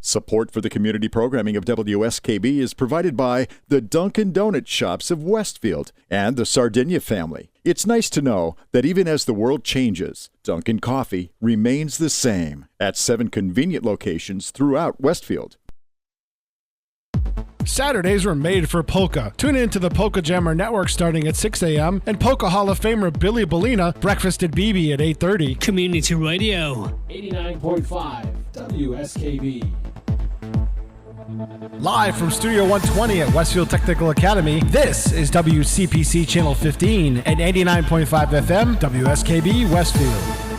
Support for the community programming of WSKB is provided by the Dunkin' Donut Shops of Westfield and the Sardinia family. It's nice to know that even as the world changes, Dunkin' Coffee remains the same at 7 convenient locations throughout Westfield. Saturdays were made for polka. Tune in to the Polka Jammer Network starting at 6 a.m. and Polka Hall of Famer Billy Bellina, Breakfast at BB at 8:30. Community Radio. 89.5 WSKB. Live from Studio 120 at Westfield Technical Academy, this is WCPC Channel 15 and 89.5 FM, WSKB Westfield.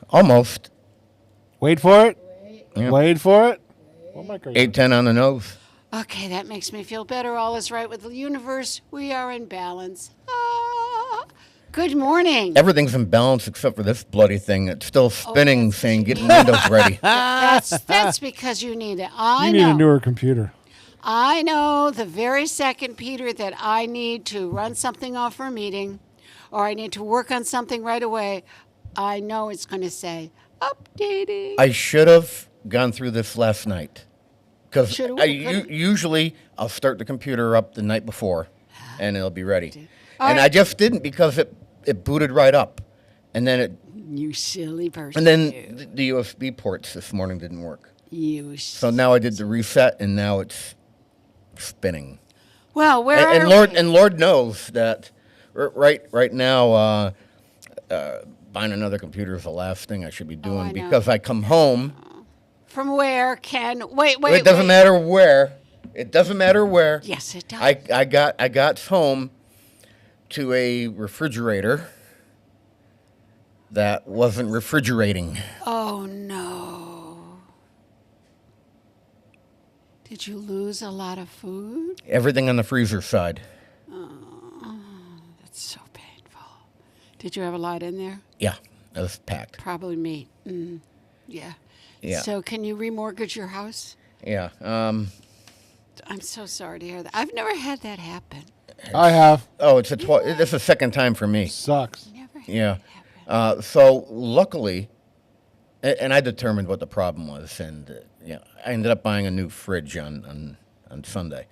Almost. Wait for it. Yep. Wait for it. 810 on the nose. Okay, that makes me feel better. All is right with the universe. We are in balance. Ah. Good morning. Everything's in balance except for this bloody thing. It's still spinning, saying get Windows ready. That's because you need it. You need a newer computer. I know the very second, Peter, that I need to run something off for a meeting or I need to work on something right away, I know it's going to say updating. I should have gone through this last night. Because Should've, could've. usually I'll start the computer up the night before, and it'll be ready. All And right. I just didn't because it booted right up. And then You silly person. and then you. the USB ports this morning didn't work. So So now I did the reset, and now it's spinning. well, where And, are Lord we? and Lord knows that right now buying another computer is the last thing I should be doing I know. because I come home. From where, Ken? Wait. It doesn't matter where. It doesn't matter where. Yes, it does. I got home to a refrigerator that wasn't refrigerating. Oh no! Did you lose a lot of food? Everything on the freezer side. That's so painful. Did you have a lot in there? Yeah, it was packed. Probably meat. Yeah. Yeah. So can you remortgage your house? Yeah. I'm so sorry to hear that. I've never had that happen. I have. Oh, it's this is the second time for me. Sucks. Never had Yeah. that happen. So luckily, and I determined what the problem was, and I ended up buying a new fridge on Sunday,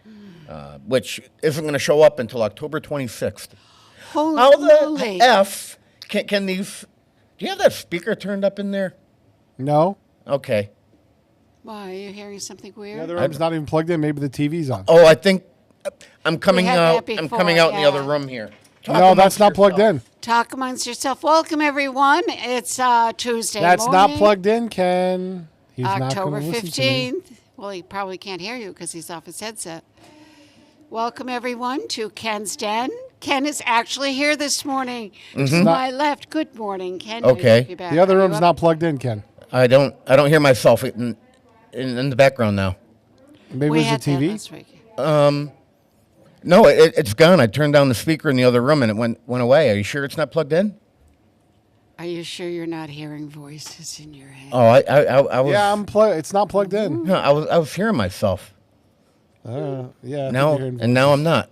which isn't going to show up until October 26th. Holy How the moly. F can these? Do you have that speaker turned up in there? No. Okay. Why, are you hearing something weird? The other room's not even plugged in. Maybe the TV's on. Oh, I think I'm coming had out. that I'm before, coming out in the yeah. other room here. Talk No, that's amongst not plugged in. yourself. Talk amongst yourself. Welcome, everyone. It's Tuesday That's morning. not plugged in, Ken. He's October not going to listen to me. 15th. Well, he probably can't hear you because he's off his headset. Welcome, everyone, to Ken's Den. Ken is actually here this morning. To my left. Good morning, Ken. Nice to Okay. be back. The other Are you room's up? not plugged in, Ken. I don't hear myself in the background now. Maybe We it had was the that TV. last week. No, it's gone. I turned down the speaker in the other room and it went away. Are you sure it's not plugged in? Are you sure you're not hearing voices in your head? Oh, I was. Yeah, it's not plugged in. No, I was hearing myself. Yeah. I think Now you're hearing and now I'm not.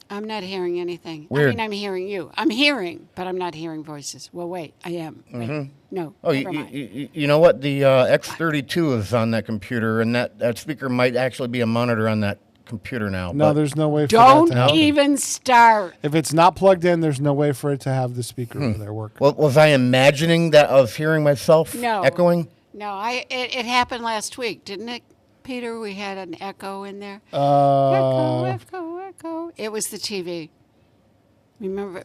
I'm not hearing anything. Weird. I mean, I'm hearing you. I'm hearing, but I'm not hearing voices. Well, wait, I am. Wait. No, Oh, never mind. you know what? The X32 is on that computer, and that speaker might actually be a monitor on that computer now. No, but- there's no way for Don't that to happen. even start. If it's not plugged in, there's no way for it to have the speaker over there work. Well, was I imagining that I was hearing myself No. echoing? No, it happened last week, didn't it, Peter? We had an echo in there. Uh, Echo. It was the TV. Remember,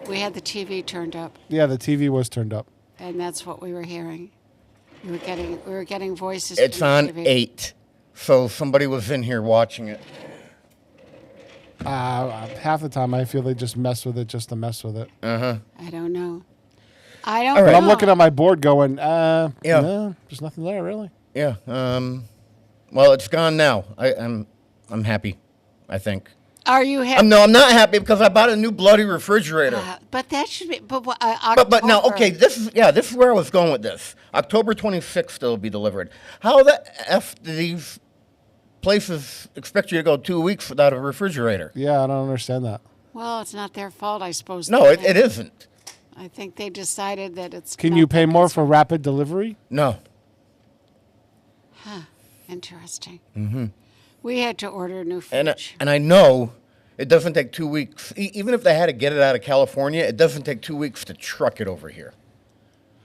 we had the TV turned up, yeah, the TV was turned up. and that's what we were hearing. We were getting voices. It's from on the TV. 8, so somebody was in here watching it. Half the time, I feel they just mess with it just to mess with it. I don't know. I don't All right. know. But I'm looking at my board going, Yeah. no, there's nothing there, really. Yeah. Well, it's gone now. I'm happy. I think. Are you happy? No, I'm not happy because I bought a new bloody refrigerator. But that should be. But But now, okay, this is where I was going with this. October 26th it'll be delivered. How the F do these places expect you to go 2 weeks without a refrigerator? Yeah, I don't understand that. Well, it's not their fault, I suppose. No, it isn't. I think they decided that it's. Can not you pay their more concern. for rapid delivery? No. Interesting. Mm-hmm. We had to order a new And fridge. I know it doesn't take 2 weeks. Even if they had to get it out of California, it doesn't take 2 weeks to truck it over here.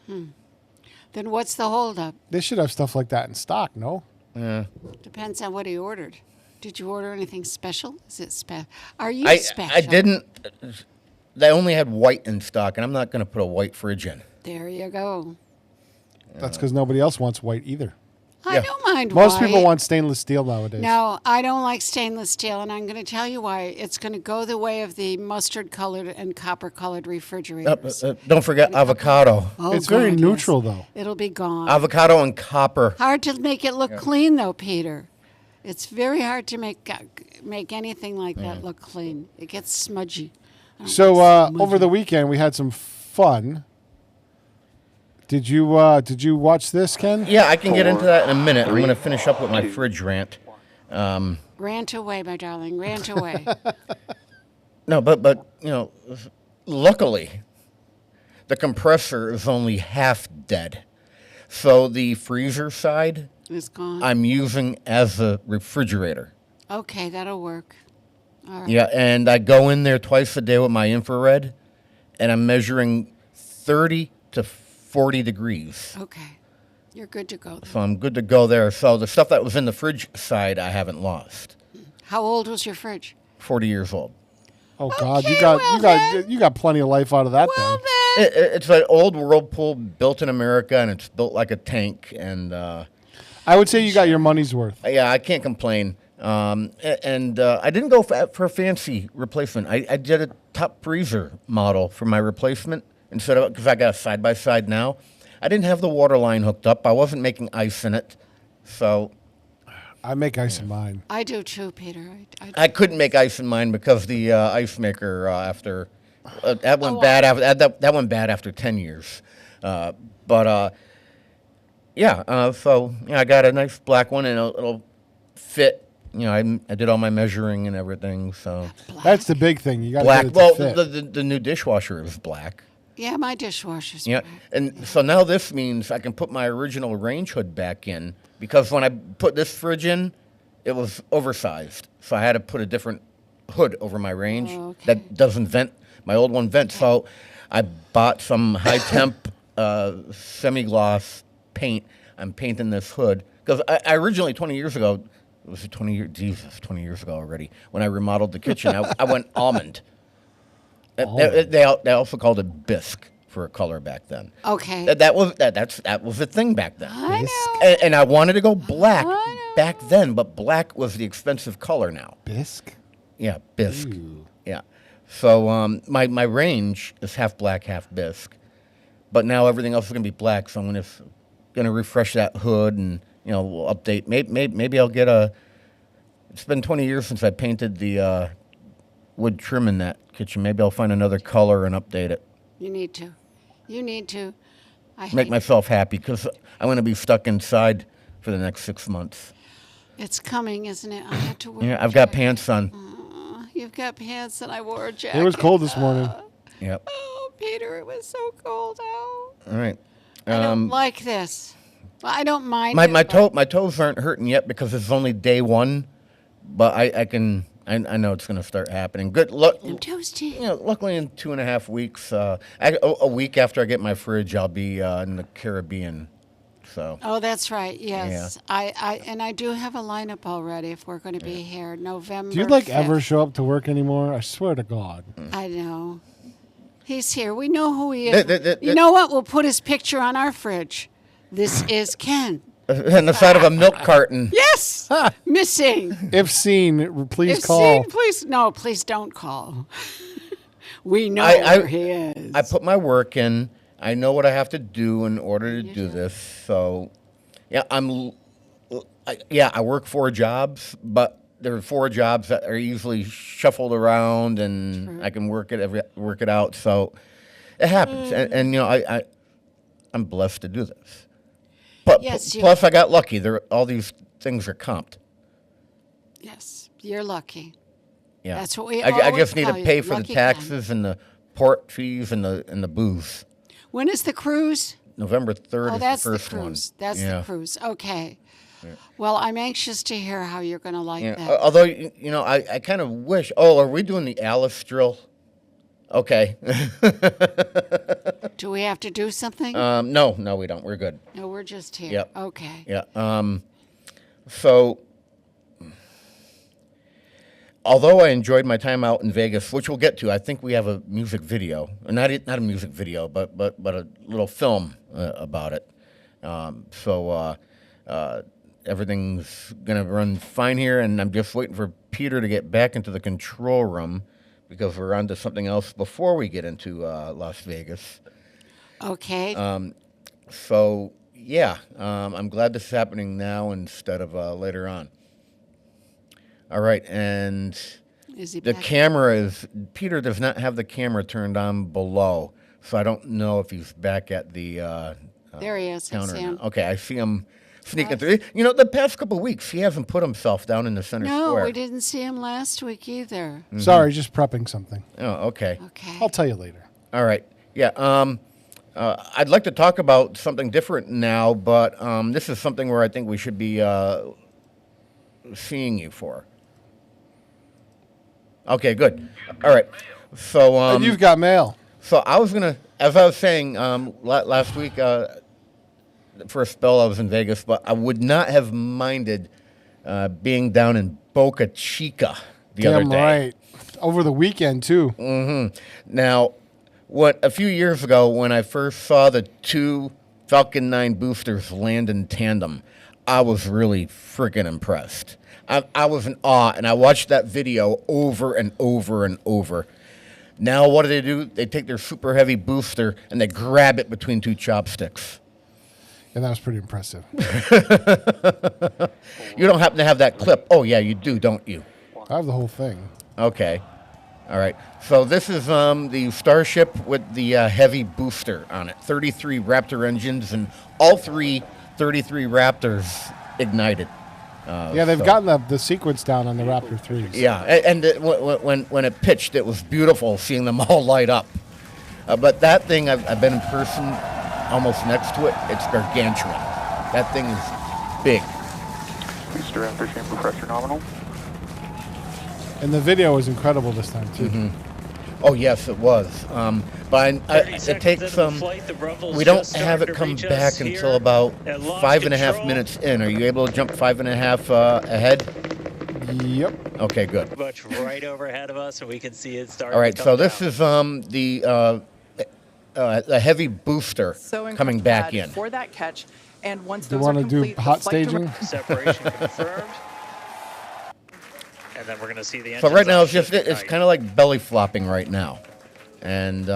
Then what's the holdup? They should have stuff like that in stock, no? Depends on what he ordered. Did you order anything special? Is it special? Are you I special? didn't. They only had white in stock, and I'm not going to put a white fridge in. There you go. That's because nobody else wants white either. I Yeah. don't mind Most people white. want stainless steel nowadays. No, I don't like stainless steel, and I'm going to tell you why. It's going to go the way of the mustard-colored and copper-colored refrigerators. Don't forget avocado. Oh, it's very God, neutral, yes. though. It'll be gone. Avocado and copper. Hard to make it look clean, though, Peter. It's very hard to make anything like that look clean. It gets smudgy. I don't So like smudgy. over the weekend, we had some fun. Did you watch this, Ken? Yeah, I can get into that in a minute. I'm going to finish up with my fridge rant. Rant away, my darling. Rant away. No, but luckily, the compressor is only half dead. So the freezer side, It's gone. I'm using as a refrigerator. Okay, that'll work. All right. Yeah, and I go in there twice a day with my infrared, and I'm measuring 30 to 40 degrees. Okay. You're good to go. So I'm good to go there. So the stuff that was in the fridge side, I haven't lost. How old was your fridge? 40 years old. Oh God, Okay, you got well you got then. you got plenty of life out of that Well, thing. then. It's an old Whirlpool built in America, and it's built like a tank. And I would say you got your money's worth. yeah, I can't complain. I didn't go for a fancy replacement. I did a top freezer model for my replacement instead of, because I got a side-by-side now. I didn't have the water line hooked up. I wasn't making ice in it. So I make ice in mine. I do too, Peter. I couldn't make ice in mine because the ice maker after that went Oh, bad after that went bad after 10 years. So I got a nice black one, and it'll fit. You know, I did all my measuring and everything. So That's the big thing. You got black. to Well, fit. the new dishwasher is black. Yeah, my dishwasher's Yeah, black. and so now this means I can put my original range hood back in, because when I put this fridge in, it was oversized. So I had to put a different hood over my range Oh, okay. that doesn't vent. My old one vents. So I bought some high temp semi-gloss paint. I'm painting this hood because I originally 20 years ago, it was 20 years ago already, when I remodeled the kitchen, I went almond. They also called it bisque for a color back then. Okay. That was the thing back then. I know. And I wanted to go black I know. back then, but black was the expensive color now. Bisque. Yeah, bisque. Yeah. So my range is half black, half bisque, but now everything else is gonna be black. So I'm gonna refresh that hood and we'll update. Maybe I'll get a. It's been 20 years since I painted the wood trim in that kitchen. Maybe I'll find another color and update it. You need to. You need to. I Make hate- myself happy because I'm gonna be stuck inside for the next 6 months. It's coming, isn't it? I had to wear. Yeah, a I've got jacket. pants on. You've got pants, and I wore a jacket. It was cold this morning. Yep. Oh, Peter, it was so cold out. All right. I don't like this. Well, I don't mind. My it, my but- toe my toes aren't hurting yet because it's only day one, but I know it's gonna start happening. Good luck. I'm toasty. Luckily in 2.5 weeks, a week after I get my fridge, I'll be in the Caribbean. So Oh, that's right. Yes, I do have a lineup already. If we're going to be here, November. Do you like 5th. ever show up to work anymore? I swear to God. I know. He's here. We know who he is. The- You know what? We'll put his picture on our fridge. This is Ken. and the side of a milk carton. Yes, missing. If seen, please If call. seen, please don't call. We know I- where he is. I put my work in. I know what I have to do in order to do this. So, yeah, I work 4 jobs, but there are 4 jobs that are easily shuffled around, and True. I can work it out. So, it happens, and I'm blessed to do this. But Yes, you- plus, I got lucky. All these things are comped. Yes, you're lucky. Yeah, That's what we I always just need to tell you, pay for the lucky taxes and the port fees and the booze. When is the cruise? November 3rd Oh, is that's the the first one. cruise. That's Yeah. the cruise. Okay. Well, I'm anxious to hear how you're going to like Yeah. that. Although I kind of wish. Oh, are we doing the Alice drill? Okay. Do we have to do something? No, we don't. We're good. No, we're just here. Yep. Okay. Yeah. So, although I enjoyed my time out in Vegas, which we'll get to, I think we have a music video, not a music video, but a little film about it. Everything's gonna run fine here, and I'm just waiting for Peter to get back into the control room because we're on to something else before we get into Las Vegas. Okay. So yeah, I'm glad this is happening now instead of later on. All right, and is he the back? camera is Peter does not have the camera turned on below, so I don't know if he's back at the There he is. I counter. see him. Now. Okay, I see him sneaking through. The past couple of weeks he hasn't put himself down in the center No, square. we didn't see him last week either. Sorry, just prepping something. Oh, okay. Okay. I'll tell you later. All right. Yeah. I'd like to talk about something different now, but this is something where I think we should be seeing you for. Okay, good. All right. So And you've got mail. So I was gonna, as I was saying last week, for a spell I was in Vegas, but I would not have minded being down in Boca Chica the other Damn day. right. Over the weekend, too. Now, a few years ago, when I first saw the two Falcon 9 boosters land in tandem, I was really freaking impressed. I was in awe, and I watched that video over and over and over. Now, what do? They take their super heavy booster and they grab it between two chopsticks. And that was pretty impressive. You don't happen to have that clip? Oh, yeah, you do, don't you? I have the whole thing. Okay. All right. So this is the Starship with the heavy booster on it. 33 Raptor engines, and all 33 Raptors ignited. Yeah, they've gotten the sequence down on the Raptor 3s. Yeah, and when it pitched, it was beautiful seeing them all light up. But that thing, I've been in person almost next to it. It's gargantuan. That thing is big. Booster after chamber pressure nominal. And the video was incredible this time, too. Oh, yes, it was. But it takes some. We don't have it come back until about 5.5 minutes in. Are you able to jump 5.5 ahead? Yep. Okay, good. Much right overhead of us, and we can see it start. All right, so this is the heavy booster coming back in. For that catch, and once Do you those want are to do complete, hot the flight staging? Separation confirmed. And then we're going to see the So engines right now on it's just shift it's ignite. kind of like belly flopping right now, and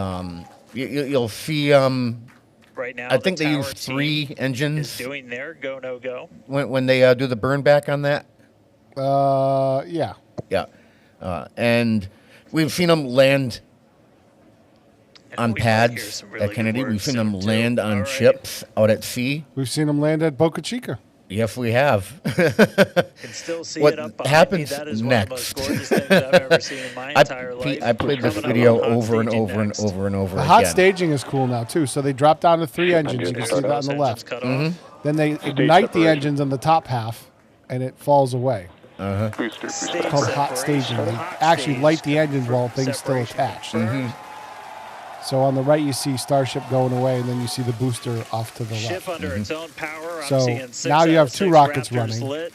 you'll see. Right now, I think the they tower use team 3 is engines doing their go no go. when they do the burn back on that. Yeah. Yeah, and we've seen them land And on we might hear pads some really at Kennedy. good We've words seen them soon, too. land on All right. ships out at sea. We've seen them land at Boca Chica. Yes, we have. Can still see What it up behind happens me. That is next? one of the most gorgeous things I've ever seen in my entire life. I played this Coming up video on hot over and staging over and next. over and over The again. hot staging is cool now, too. So they drop down to 3 engines. You can see that on Those the engines left. cut Mm-hmm. off. Then they ignite the engines on the top half, and it falls away. Booster. Stage It's called hot separation. staging. They Hot actually stage light the engines while things still separation attached. confirmed. So on the right, you see Starship going away, and then you see the booster off to the Ship left. under its own power. I'm So seeing 6 now you out have of 2 6 rockets Raptors running, lit.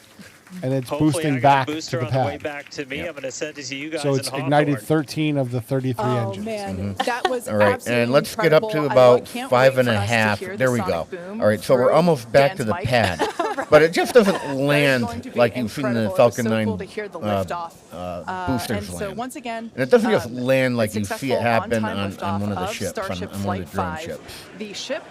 and it's Hopefully boosting I got back a to booster the on the way pad. back to me. I'm going to send it to you guys. So it's in ignited Hawthorne. 13 of the 33 Oh engines. man, that was All right, absolutely and let's get up to incredible. about I can't 5 wait and for a us to half. hear the There we go. sonic boom All right, so we're through almost back to Dan's the mic. pad, but it just doesn't That is land going to be like you've seen the incredible. Falcon It was so 9 cool to hear the liftoff. boosters And so land. once again, And it doesn't just land like you see successful it happen on-time on liftoff one of the of ships, Starship on one of Flight the drone 5. ships. The ship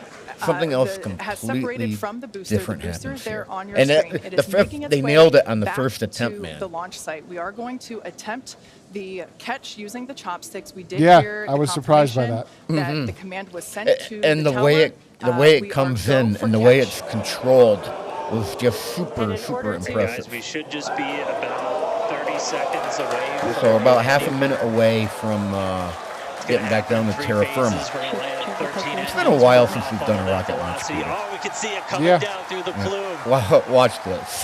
Something else has completely separated from the booster. different The booster happens there here. on your And screen. the It is fact making its they way nailed it on the back first attempt, to man. the launch site. We are going to attempt the catch using the chopsticks. We did Yeah, hear I the was surprised by confirmation that the command was sent to And the tower. way it We are comes go in for and the way catch. it's controlled was just super Guys, impressive. we should just be about 30 seconds away. From So about half a minute away from getting back down to terra firma. It's been a while since we've done a rocket launch, Peter. Oh, we can see it coming Yeah. down through the plume. Watch this.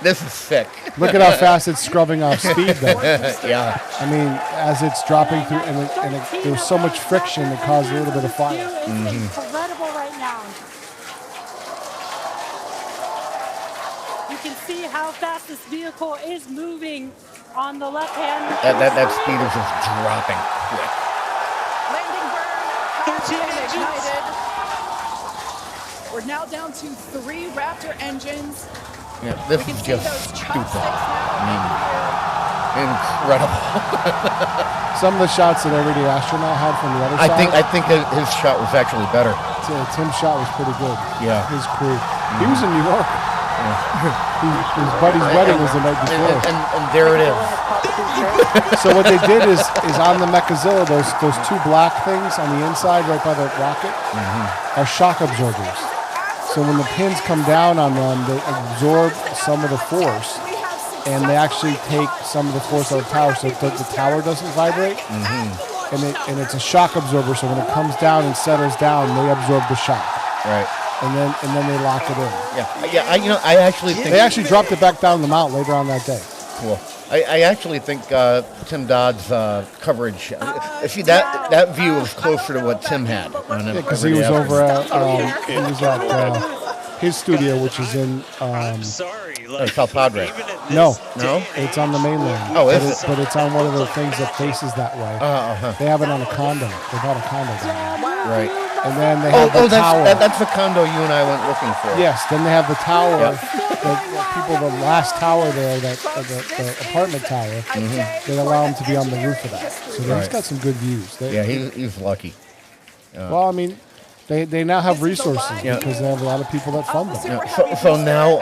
This is sick. Look at how fast it's scrubbing off speed, though. Yeah. I mean, as it's dropping through, and there was so much friction that caused a little bit of fire. It's incredible right now. You can see how fast this vehicle is moving on the left hand. That speed is just dropping quick. Landing burn has 13 been engines. ignited. We're now down to 3 Raptor engines. Yeah, this We can is see just those chopsticks stupid. now. Incredible. Some of the shots that every astronaut had from the other side. I think his shot was actually better. Tim's shot was pretty good. Yeah. His crew. He was in New York. His buddy's wedding was the night before. And there it is. So what they did is on the Mechazilla, those 2 black things on the inside right by the rocket are shock absorbers. So when the pins come down on them, they absorb some of the force, and they actually take some of the force out of the tower so that the tower doesn't vibrate. and it's a shock absorber. So when it comes down and settles down, they absorb the shock. Right. And then they lock it in. Yeah. I actually think They actually dropped it back down the mount later on that day. Cool. I actually think Tim Dodd's coverage. See that view was closer to what Tim had. Because he was over at his studio, which is in Sorry. South Padre. No, No? it's on the mainland. Oh, is it? But it's on one of the things that faces that way. They have it on a condo. They bought a condo down there. Right. And then they have the tower. That's the condo you and I went looking for. Yes. Then they have the tower. The last tower there, the apartment tower. They allow them to be on the roof of that. So he's got some good views. He's lucky. Well, I mean, they now have resources because they have a lot of people that fund them. Yeah. So now,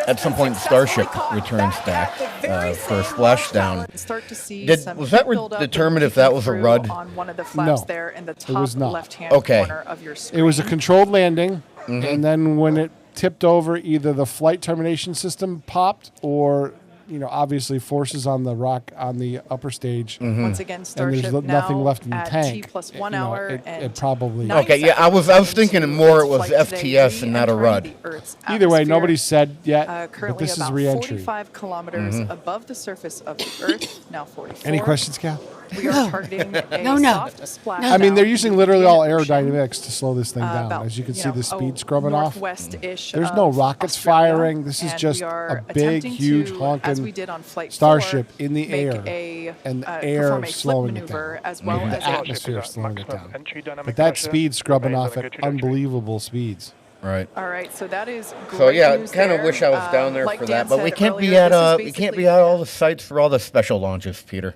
at some point, Starship returns back for a splashdown. Start to see Was that determined if that was a RUD? on one of the flaps No, there in the it top was not. left-hand Okay. corner of your screen. It was a controlled landing, and then when it tipped over, either the flight termination system popped or, obviously forces on the rock on the upper stage. Once again, And Starship there's now nothing left in the at tank. T plus 1 hour It probably. nine Okay, yeah, I was seconds thinking into more it its was flight today, FTS and not a re-entering RUD. the Earth's Either way, atmosphere. nobody said yet, but Currently this is about re-entry. 45 kilometers above the surface of the Earth, now 44. Any questions, Cal? We are targeting a No. soft splashdown. I mean, they're using literally all in ocean. aerodynamics to slow this thing down. About, As you can see, the a speed scrubbing off. northwest-ish There's no of rockets Australia, firing. This is and just we are a big, attempting huge, to, honking as we did on Flight Starship 4, in the make air, and the perform air a flip slowing it maneuver down. as well The as atmosphere slowing it down. But that speed scrubbing off at unbelievable speeds. Right. All right, so that is great So yeah, news kind of there. wish I was down there Like for Dan that, but we said can't be earlier, at this is we can't be basically- at all the sites for all the special launches, Peter.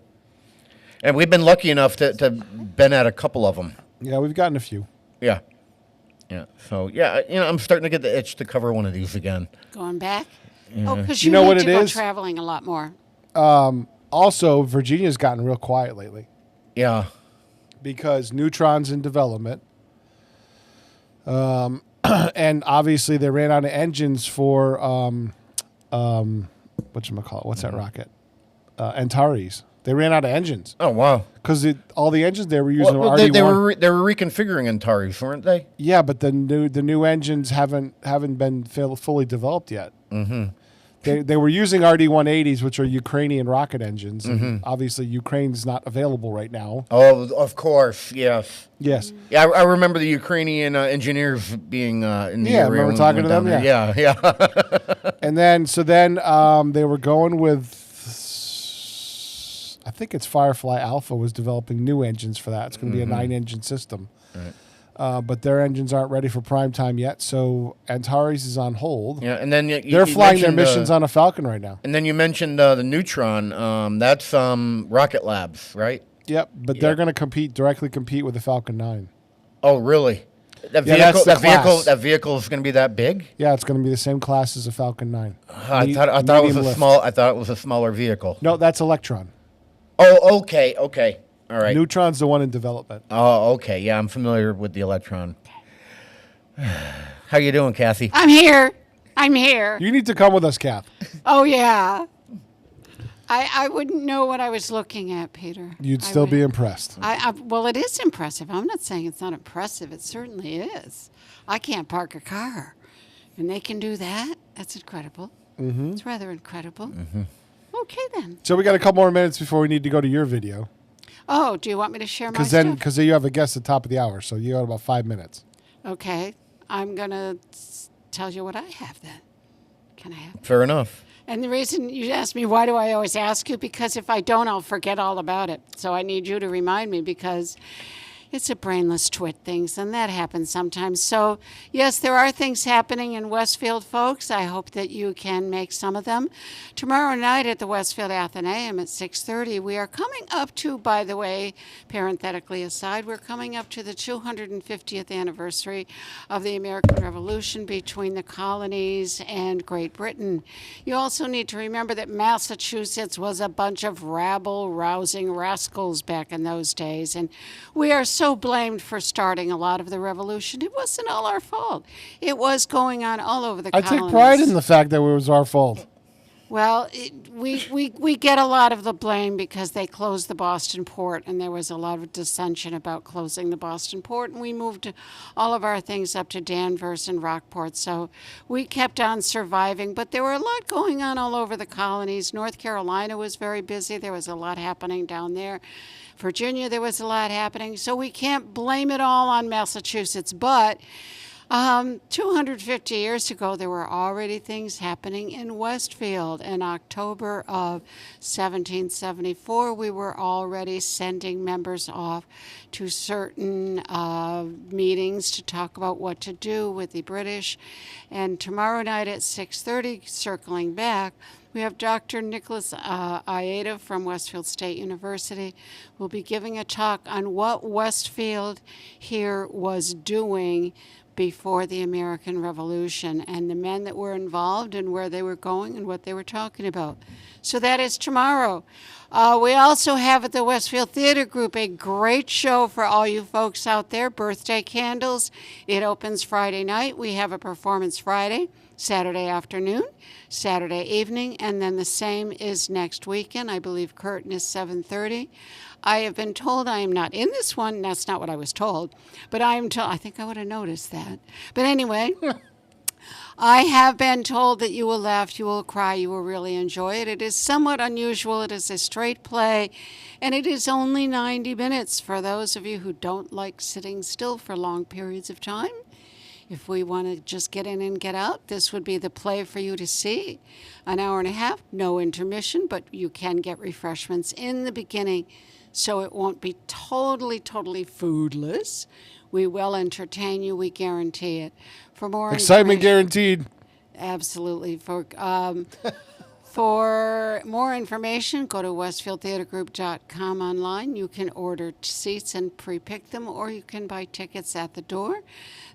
And we've been lucky enough to been at a couple of them. Yeah, we've gotten a few. Yeah. Yeah. So yeah, I'm starting to get the itch to cover one of these again. Going back? Oh, because You you know need what to it go is? traveling a lot more. Also, Virginia's gotten real quiet lately Yeah. because Neutron's in development. And obviously they ran out of engines for whatchamacallit? What's that rocket? Antares. They ran out of engines Oh wow. because all the engines they were using Well, were they RD1. were reconfiguring Antares, weren't they? Yeah, but the new engines haven't been fully developed yet. Mm-hmm. They were using RD-180s, which are Ukrainian rocket engines. And obviously, Ukraine's not available right now. Oh, of course, yes. Yes. Yeah, I remember the Ukrainian engineers being in the Yeah, area. remember when we talking went to them? down there. Yeah. And then they were going with, I think it's Firefly Alpha was developing new engines for that. It's going to be a 9-engine system. Right. But their engines aren't ready for prime time yet, so Antares is on hold. Yeah, and then They're flying their missions on a Falcon right now. And then you mentioned the Neutron. That's Rocket Labs, right? Yep, but they're going to directly compete with the Falcon 9. Oh, really? That Yeah, that's the class. That vehicle is going to be that big? Yeah, it's going to be the same class as a Falcon 9. I thought it was Medium a lift. small. I thought it was a smaller vehicle. No, that's Electron. Oh, okay, all right. Neutron's the one in development. Oh, okay. Yeah, I'm familiar with the Electron. How you doing, Kathy? I'm here. I'm here. You need to come with us, Kath. Oh, yeah. I wouldn't know what I was looking at, Peter. You'd I still be would- impressed. Well, it is impressive. I'm not saying it's not impressive. It certainly is. I can't park a car, and they can do that. That's incredible. Mm-hmm. It's rather incredible. Mm-hmm. Okay, then. So we got a couple more minutes before we need to go to your video. Oh, do you want me to share my Because stuff? then you have a guest at the top of the hour, so you got about 5 minutes. Okay. I'm going to tell you what I have then. Can I have? Fair enough. And the reason you ask me, why do I always ask you? Because if I don't, I'll forget all about it. So I need you to remind me because it's a brainless twit things, and that happens sometimes. So, yes, there are things happening in Westfield, folks. I hope that you can make some of them. Tomorrow night at the Westfield Athenaeum at 6:30, we are coming up to, by the way, parenthetically aside, we're coming up to the 250th anniversary of the American Revolution between the colonies and Great Britain. You also need to remember that Massachusetts was a bunch of rabble-rousing rascals back in those days, and we are so blamed for starting a lot of the revolution. It wasn't all our fault. It was going on all over the I colonies. take pride in the fact that it was our fault. Well, we get a lot of the blame because they closed the Boston port, and there was a lot of dissension about closing the Boston port, and we moved all of our things up to Danvers and Rockport. So we kept on surviving, but there were a lot going on all over the colonies. North Carolina was very busy. There was a lot happening down there. Virginia, there was a lot happening. So we can't blame it all on Massachusetts, but 250 years ago, there were already things happening in Westfield. In October of 1774, we were already sending members off to certain meetings to talk about what to do with the British. And tomorrow night at 6:30, circling back, we have Dr. Nicholas Ieda from Westfield State University will be giving a talk on what Westfield here was doing before the American Revolution and the men that were involved and where they were going and what they were talking about. So that is tomorrow. We also have at the Westfield Theater Group a great show for all you folks out there, Birthday Candles. It opens Friday night. We have a performance Friday, Saturday afternoon, Saturday evening, and then the same is next weekend. I believe curtain is 7:30. I have been told I am not in this one. That's not what I was told, but I am told. I think I would have noticed that. But anyway, I have been told that you will laugh, you will cry, you will really enjoy it. It is somewhat unusual. It is a straight play, and it is only 90 minutes for those of you who don't like sitting still for long periods of time. If we want to just get in and get out, this would be the play for you to see. An hour and a half, no intermission, but you can get refreshments in the beginning, so it won't be totally foodless. We will entertain you, we guarantee it. For more Excitement guaranteed. Absolutely. For more information, go to westfieldtheatergroup.com online. You can order seats and pre-pick them, or you can buy tickets at the door.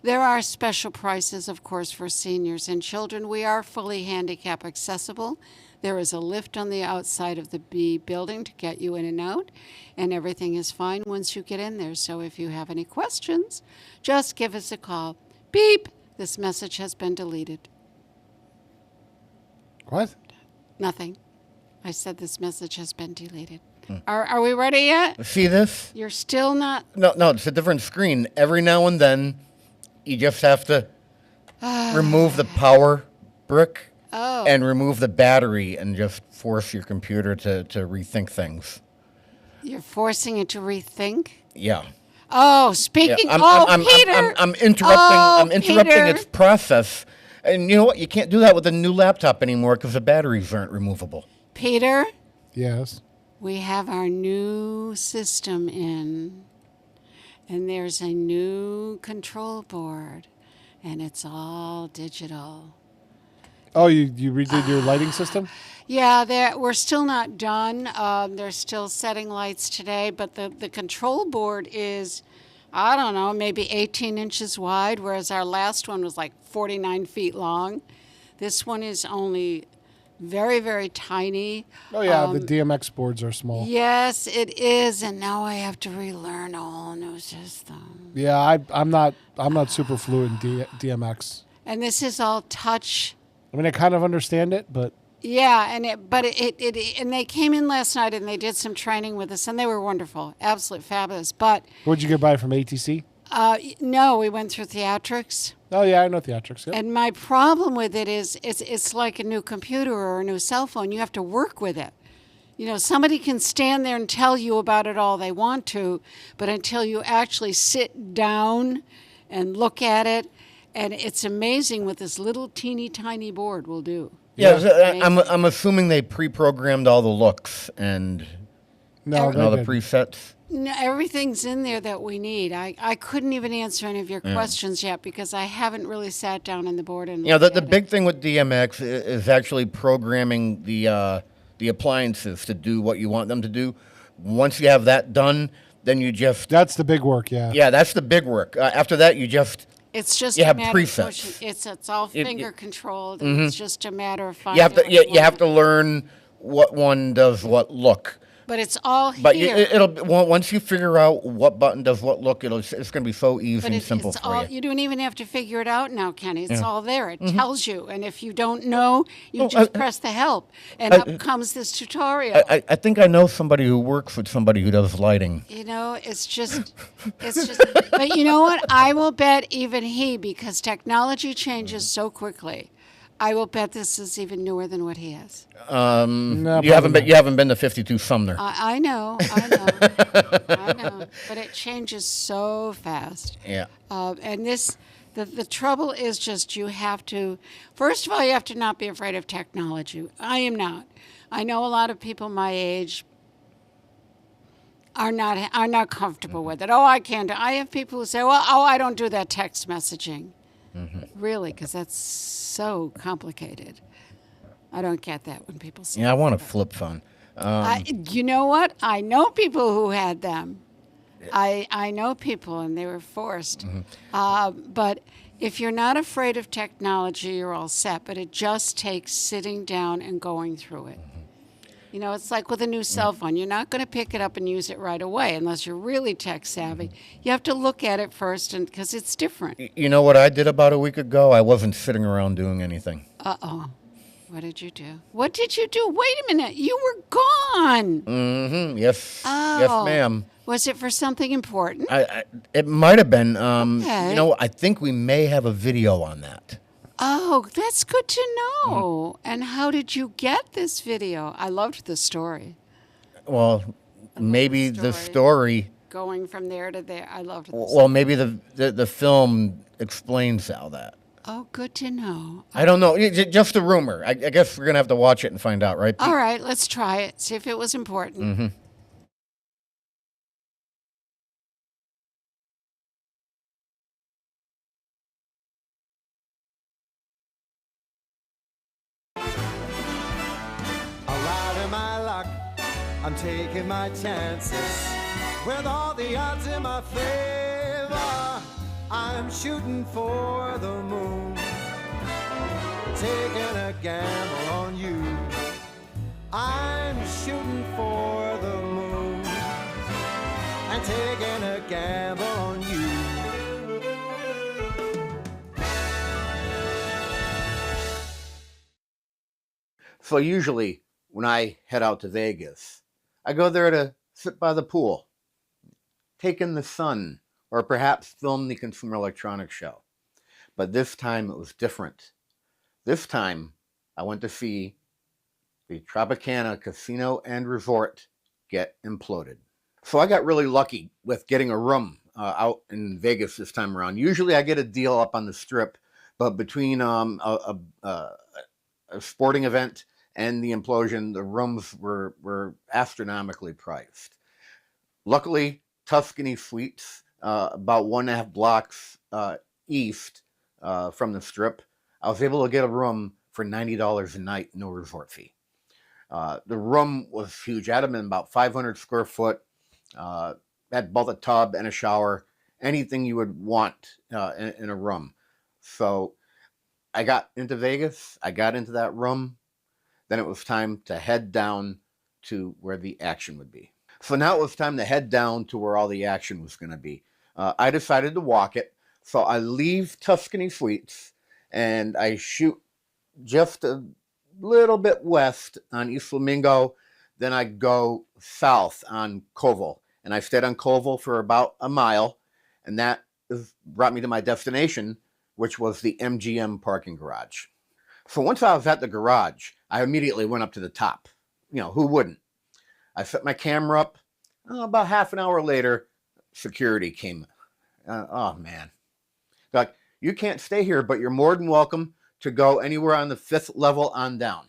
There are special prices, of course, for seniors and children. We are fully handicap accessible. There is a lift on the outside of the B building to get you in and out, and everything is fine once you get in there. So if you have any questions, just give us a call. Beep! This message has been deleted. What? Nothing. I said this message has been deleted. Are we ready yet? See this? You're still not... No, it's a different screen. Every now and then, you just have to remove the power brick and remove the battery and just force your computer to rethink things. You're forcing it to rethink? Yeah. Oh, speaking... Peter! I'm interrupting its process. And you know what? You can't do that with a new laptop anymore because the batteries aren't removable. Peter? Yes. We have our new system in, and there's a new control board, and it's all digital. Oh, you redid your lighting system? Yeah, we're still not done. They're still setting lights today, but the control board is, I don't know, maybe 18 inches wide, whereas our last one was like 49 feet long. This one is only very, very tiny. Oh, yeah, the DMX boards are small. Yes, it is, and now I have to relearn a whole new system. Yeah, I'm not super fluent in DMX. And this is all touch. I mean, I kind of understand it, but... Yeah, and they came in last night and they did some training with us, and they were wonderful, absolutely fabulous. But what'd you get by from ATC? No, we went through theatrics. Oh yeah, I know theatrics. Yep. And my problem with it is, it's like a new computer or a new cell phone. You have to work with it. You know, somebody can stand there and tell you about it all they want to, but until you actually sit down and look at it, and it's amazing what this little teeny tiny board will do. Yeah, I'm assuming they pre-programmed all the looks and all the presets. No, everything's in there that we need. I couldn't even answer any of your questions yet because I haven't really sat down on the board and the big thing with DMX is actually programming the appliances to do what you want them to do. Once you have that done, then you just... That's the big work, yeah. Yeah, that's the big work. After that, you just... It's just you a have matter presets. of pushing. It's all finger controlled. Mm-hmm. It's just a matter of finding. You have to learn what one does what look. But it's all But here. once you figure out what button does what look, it's going to be so easy and simple it's for all, you. you don't even have to figure it out now, Kenny. It's all there. It tells you. And if you don't know, you just press the help. And up comes this tutorial. I think I know somebody who works with somebody who does lighting. You know, it's just, but you know what? I will bet even because technology changes so quickly, I will bet this is even newer than what he has. No, You haven't been to 52 Sumner. I know, I know, but it changes so fast. Yeah. And the trouble is just you have to, first of all, you have to not be afraid of technology. I am not. I know a lot of people my age are not comfortable with it. Oh, I can't. I have people who say, well, I don't do that text messaging. Really, because that's so complicated. I don't get that when people say Yeah, I want a flip phone. you know what? I know people who had them. I know people, and they were forced. But if you're not afraid of technology, you're all set. But it just takes sitting down and going through it. You know, it's like with a new cell phone. You're not going to pick it up and use it right away unless you're really tech savvy. You have to look at it first, and because it's different. You know what I did about a week ago? I wasn't sitting around doing anything. Uh-oh. What did you do? What did you do? Wait a minute. You were gone. Mm-hmm. Yes. Yes, ma'am. Was it for something important? It might have been. Okay. You know, I think we may have a video on that. Oh, that's good to know. And how did you get this video? I loved the story. Well, maybe the story. Going from there to there. I loved it. Well, maybe the film explains all that. Oh, good to know. I don't know. Just a rumor. I guess we're going to have to watch it and find out, right? All right, let's try it. See if it was important. Mm-hmm. I'm taking my chances with all the odds in my favor. I'm shooting for the moon, taking a gamble on you. I'm shooting for the moon and taking a gamble on you. So usually when I head out to Vegas, I go there to sit by the pool, take in the sun, or perhaps film the Consumer Electronics Show. But this time it was different. This time I went to see the Tropicana Casino and Resort get imploded. So I got really lucky with getting a room out in Vegas this time around. Usually I get a deal up on the Strip, but between a sporting event and the implosion, the rooms were astronomically priced. Luckily, Tuscany Suites, about 1.5 blocks east from the Strip, I was able to get a room for $90 a night, no resort fee. The room was huge. I had them in about 500 square foot, had both a tub and a shower, anything you would want in a room. So I got into Vegas, I got into that room. Then it was time to head down to where the action would be. So now it was time to head down to where all the action was going to be. I decided to walk it. So I leave Tuscany Suites and I shoot just a little bit west on East Flamingo. Then I go south on Koval. And I stayed on Koval for about a mile. And that brought me to my destination, which was the MGM parking garage. So once I was at the garage, I immediately went up to the top. You know, who wouldn't? I set my camera up. About half an hour later, security came. Oh, man. Like, you can't stay here, but you're more than welcome to go anywhere on the 5th level on down.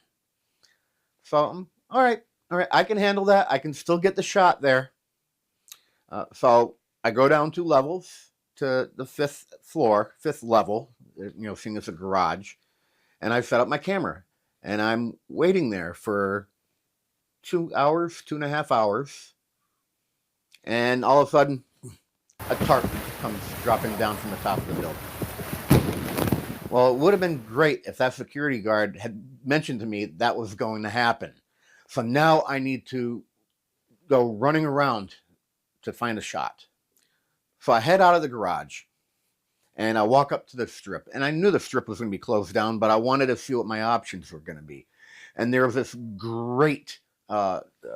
So, all right, I can handle that. I can still get the shot there. So I go down 2 levels to the 5th floor, 5th level, you know, seeing it's a garage. And I set up my camera. And I'm waiting there for 2 hours, 2.5 hours. And all of a sudden, a tarp comes dropping down from the top of the building. Well, it would have been great if that security guard had mentioned to me that was going to happen. So now I need to go running around to find a shot. So I head out of the garage and I walk up to the strip. And I knew the strip was going to be closed down, but I wanted to see what my options were going to be. And there was this great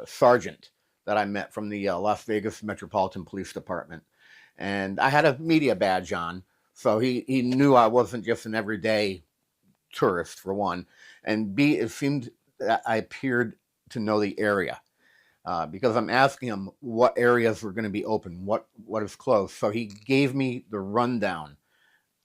sergeant that I met from the Las Vegas Metropolitan Police Department. And I had a media badge on, so he knew I wasn't just an everyday tourist, for one. And B, it seemed that I appeared to know the area. Because I'm asking him what areas were going to be open, what is closed. So he gave me the rundown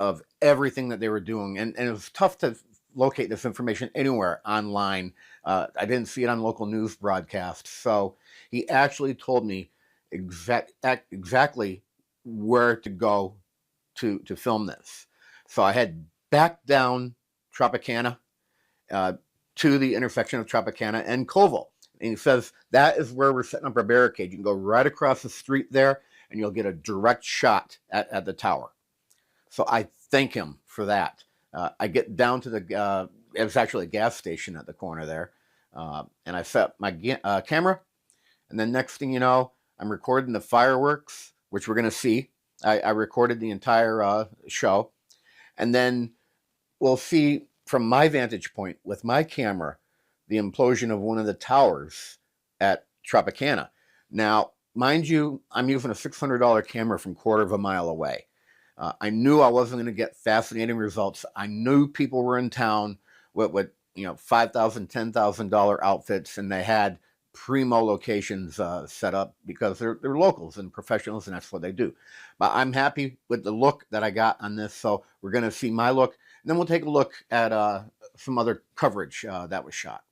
of everything that they were doing. And it was tough to locate this information anywhere online. I didn't see it on local news broadcasts. So he actually told me exactly where to go to film this. So I head back down Tropicana to the intersection of Tropicana and Koval. And he says, that is where we're setting up our barricade. You can go right across the street there, and you'll get a direct shot at the tower. So I thank him for that. I get down to the, it was actually a gas station at the corner there, and I set my camera, and then next thing you know, I'm recording the fireworks, which we're going to see. I recorded the entire show, and then we'll see from my vantage point with my camera the implosion of one of the towers at Tropicana. Now, mind you, I'm using a $600 camera from quarter of a mile away. I knew I wasn't going to get fascinating results. I knew people were in town with $5,000, $10,000 outfits, and they had primo locations set up because they're locals and professionals, and that's what they do. But I'm happy with the look that I got on this, so we're going to see my look, and then we'll take a look at some other coverage that was shot.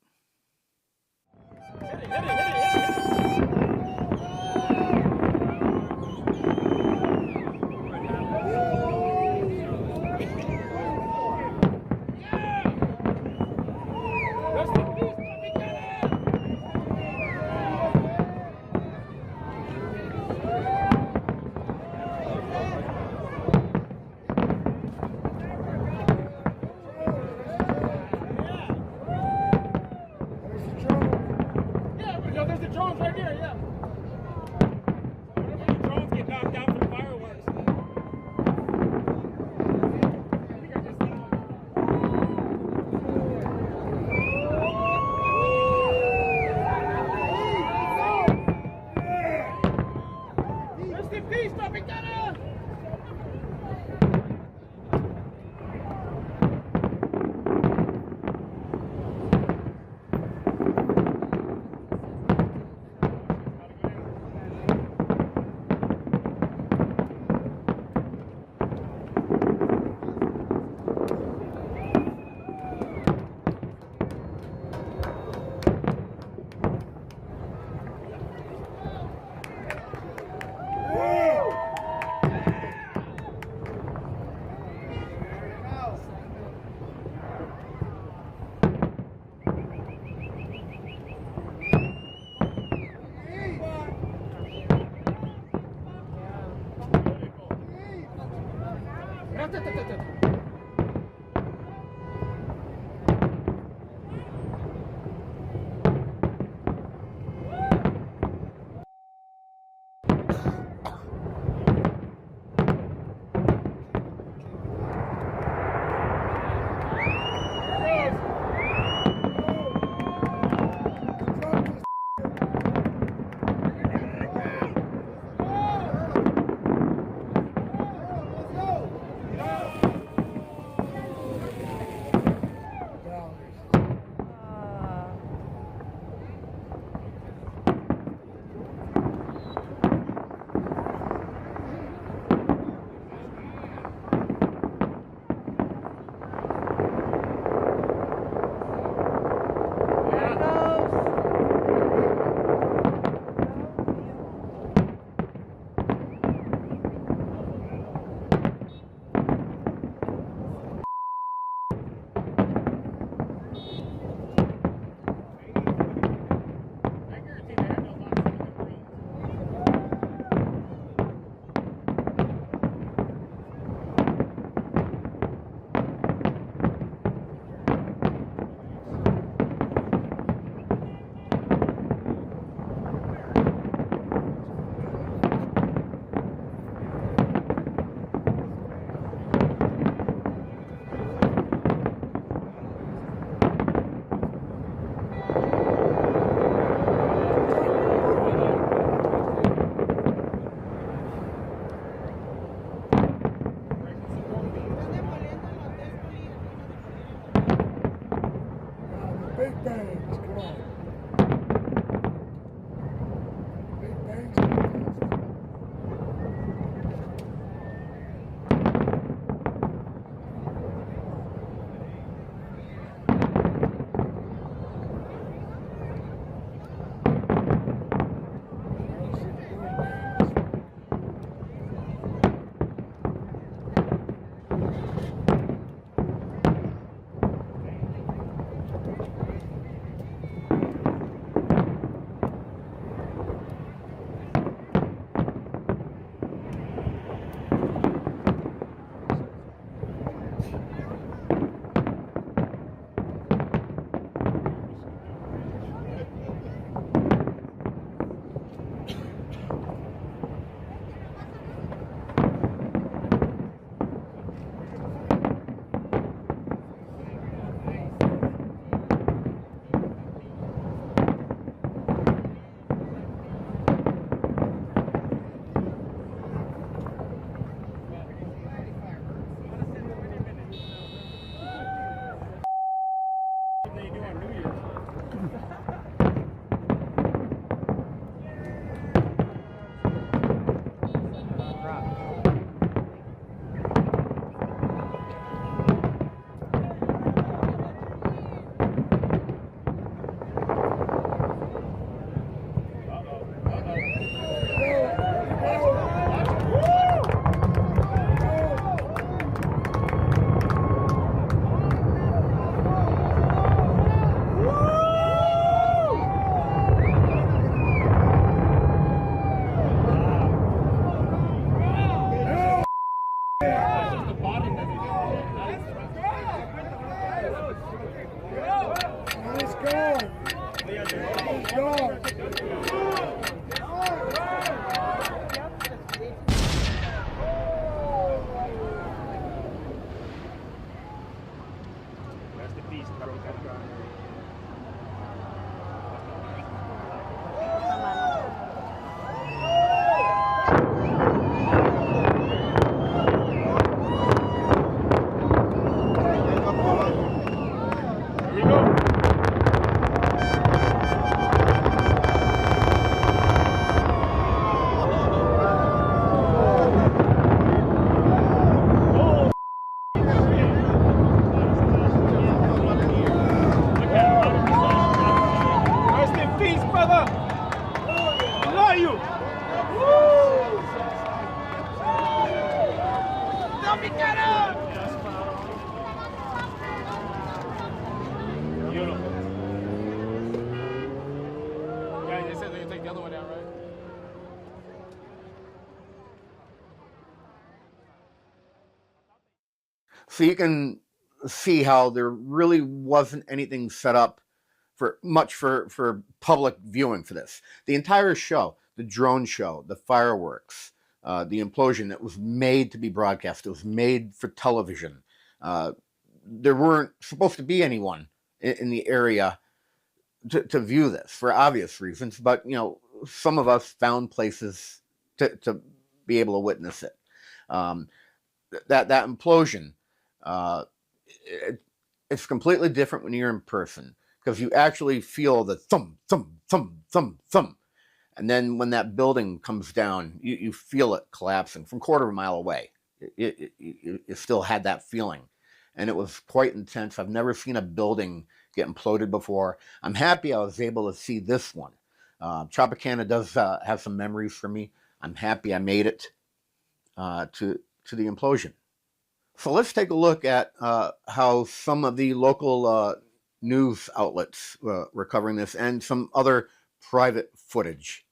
Pease, Tropicana! Big bangs, come on. Big bangs. So you can see how there really wasn't anything set up for public viewing for this. The entire show, the drone show, the fireworks, the implosion, it was made to be broadcast. It was made for television. There weren't supposed to be anyone in the area to view this for obvious reasons, but you know, some of us found places to be able to witness it. That implosion, it's completely different when you're in person, because you actually feel the thump, thump, thump, thump, thump. And then when that building comes down, you feel it collapsing from a quarter of a mile away. You still had that feeling. And it was quite intense. I've never seen a building get imploded before. I'm happy I was able to see this one. Tropicana does have some memories for me. I'm happy I made it to the implosion. So let's take a look at how some of the local news outlets were covering this and some other private footage.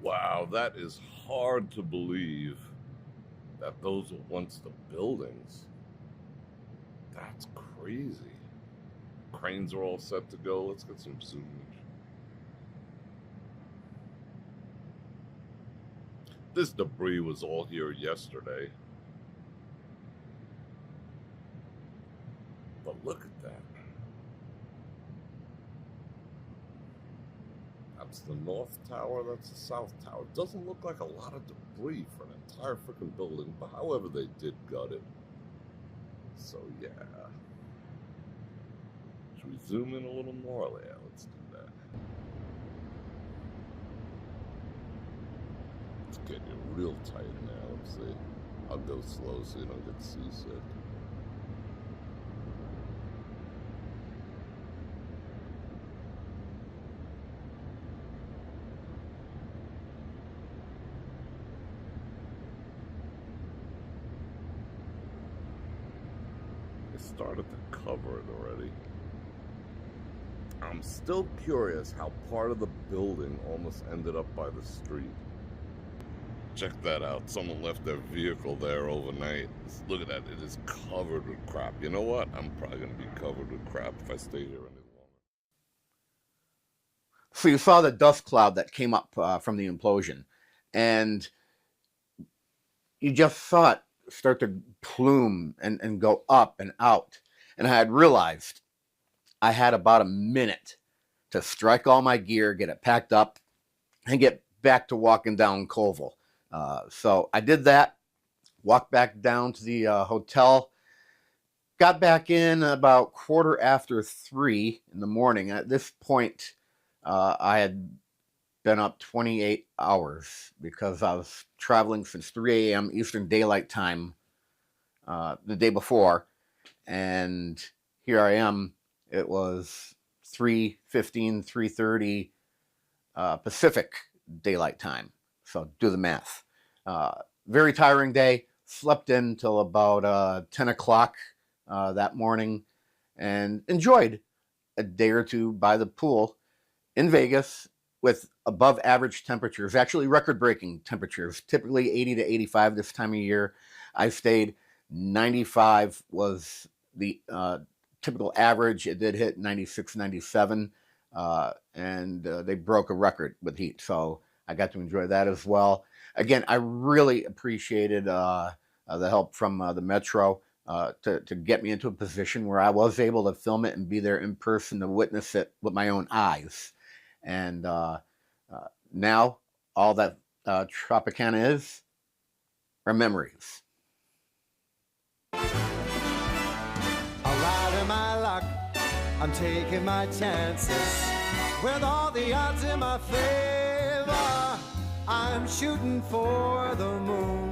Wow, that is hard to believe that those were once the buildings. That's crazy. Cranes are all set to go. Let's get some zoomage. This debris was all here yesterday. But look at that. That's the north tower, that's the south tower. It doesn't look like a lot of debris for an entire freaking building, but however they did gut it. So yeah. Should we zoom in a little more? Yeah, let's do that. Let's get you real tight now. Let's see. I'll go slow so you don't get seasick. Started to cover it already. I'm still curious how part of the building almost ended up by the street. Check that out. Someone left their vehicle there overnight. Look at that. It is covered with crap. You know what? I'm probably going to be covered with crap if I stay here any longer. So you saw the dust cloud that came up from the implosion, and you just saw it start to plume and go up and out. And I had realized I had about a minute to strike all my gear, get it packed up, and get back to walking down Colville. So I did that, walked back down to the hotel, got back in about 3:15 in the morning. At this point, I had been up 28 hours because I was traveling since 3 a.m. Eastern Daylight Time the day before, and here I am. It was 3:15, 3:30 Pacific Daylight Time. So do the math. Very tiring day. Slept in till about 10 o'clock that morning and enjoyed a day or two by the pool in Vegas with above average temperatures, actually record-breaking temperatures, typically 80 to 85 this time of year. I stayed 95 was the typical average. It did hit 96, 97, and they broke a record with heat. So I got to enjoy that as well. Again, I really appreciated the help from the Metro to get me into a position where I was able to film it and be there in person to witness it with my own eyes. And now all that Tropicana is are memories. I'll ride in my luck, I'm taking my chances. With all the odds in my favor, I'm shooting for the moon.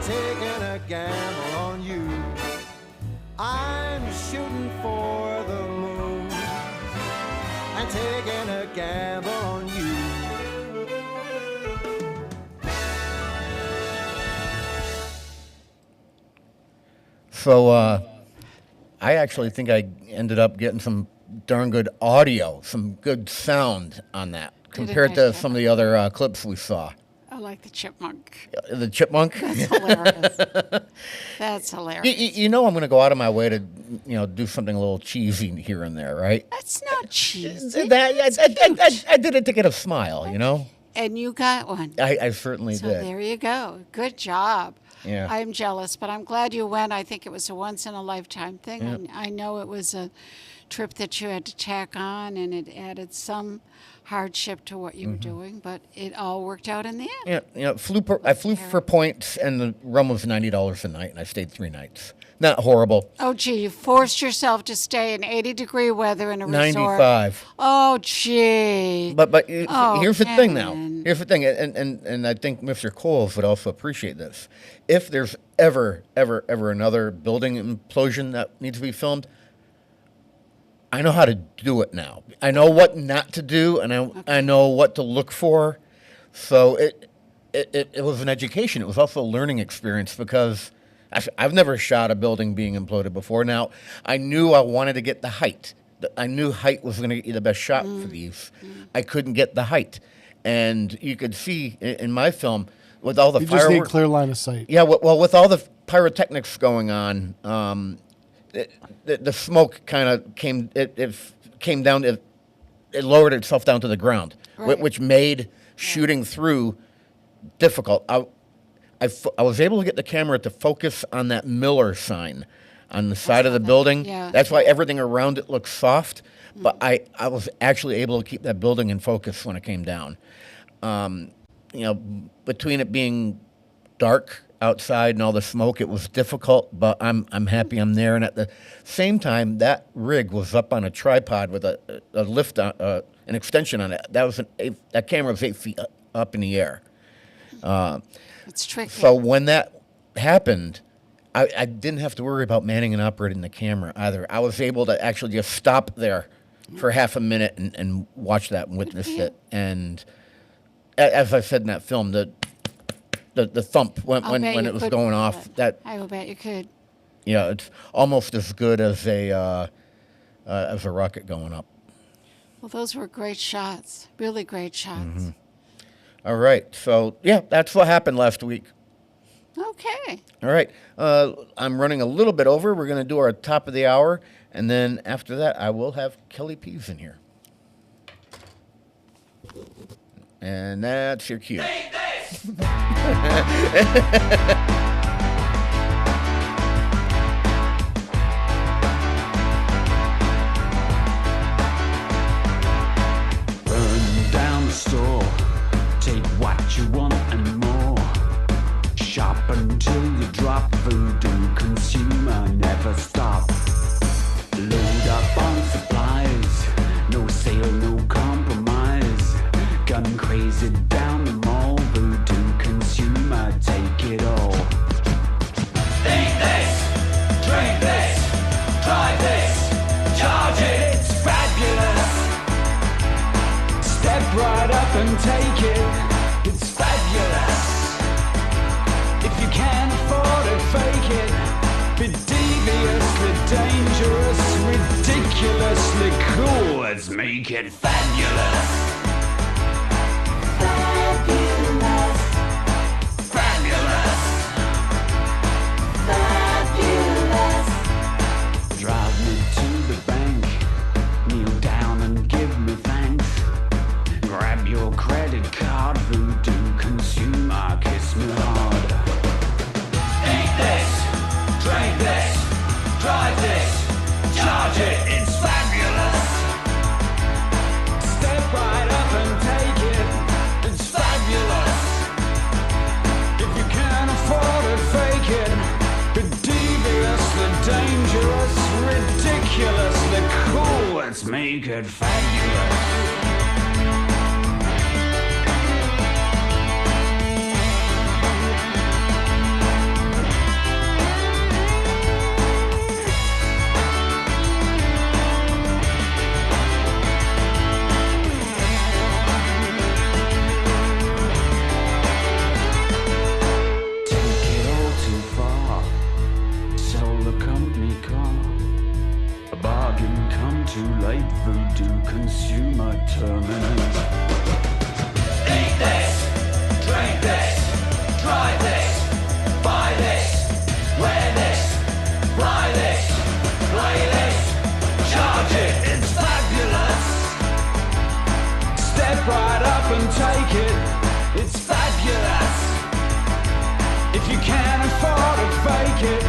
Taking a gamble on you. I'm shooting for the moon. And taking a gamble on you. So I actually think I ended up getting some darn good audio, some good sound on that compared to some of the other clips we saw. I like the chipmunk. The chipmunk? That's hilarious. That's hilarious. You know I'm going to go out of my way to, do something a little cheesy here and there, right? That's not cheesy. I did it to get a smile, you know? And you got one. I certainly So did. there you go. Good job. Yeah. I'm jealous, but I'm glad you went. I think it was a once-in-a-lifetime thing. Yep. I know it was a trip that you had to tack on, and it added some hardship to what you were doing, but it all worked out in the end. Yeah, I flew for points, and the room was $90 a night, and I stayed 3 nights. Not horrible. Oh, gee, you forced yourself to stay in 80-degree weather in a resort. 95. Oh, gee. But here's the thing now. Kevin. Here's the thing, and I think Mr. Coles would also appreciate this. If there's ever another building implosion that needs to be filmed, I know how to do it now. I know what not to do, and I know what to look for. So it was an education. It was also a learning experience because I've never shot a building being imploded before. Now, I knew I wanted to get the height. I knew height was going to get you the best shot for these. I couldn't get the height. And you could see in my film with all the You just need fireworks. clear line of sight. Yeah, well, with all the pyrotechnics going on, the smoke kind of came. It came down. It lowered itself down to the ground, which made shooting through difficult. I was able to get the camera to focus on that Miller sign on the side of the building. Yeah. That's why everything around it looks soft. But I was actually able to keep that building in focus when it came down. Between it being dark outside and all the smoke, it was difficult. But I'm happy I'm there. And at the same time, that rig was up on a tripod with a lift on, an extension on it. That camera was 8 feet up in the air. It's tricky. So when that happened, I didn't have to worry about manning and operating the camera either. I was able to actually just stop there for half a minute and watch that and witness it. And as I said in that film, the thump when it was going off. I will bet you could. Yeah, it's almost as good as a rocket going up. Well, those were great shots. Really great shots. Mm-hmm. All right. So, yeah, that's what happened last week. Okay. All right. I'm running a little bit over. We're going to do our top of the hour. And then after that, I will have Kelly Pease in here. And that's your cue. Burn down the store. Take what you want and more. Shop until you drop. Voodoo consumer never stop. Load up on supplies. No sale, no compromise. Gun crazy down the mall. Voodoo consumer, take it all. Eat this, drink this, try this, charge it, it's fabulous. Step right up and take it, it's fabulous. If you can't afford it, fake it. Be deviously dangerous, ridiculously cool. Let's make it fabulous. Fabulous. Fabulous. Fabulous. Drive me to the bank, kneel down and give me thanks. Grab your credit card, voodoo consumer, kiss me hard. Eat this, drink this, drive this, charge it, it's fabulous. Step right up and take it, it's fabulous. If you can't afford it, fake it. Be deviously dangerous, ridiculously cool. Let's make it fabulous. Too late, voodoo consumer terminus. Eat this, drink this, try this, buy this, wear this, fly this, play this, charge it, it's fabulous. Step right up and take it, it's fabulous. If you can't afford it, fake it.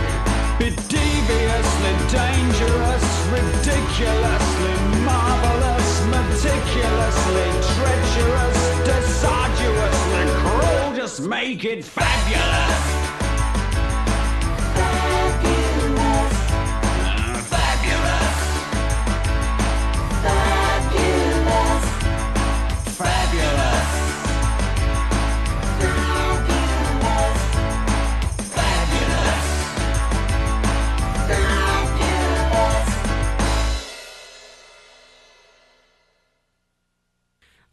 Be deviously dangerous, ridiculously marvelous, meticulously treacherous, disarduously cruel. Just make it fabulous. Fabulous. Fabulous. Fabulous. Fabulous.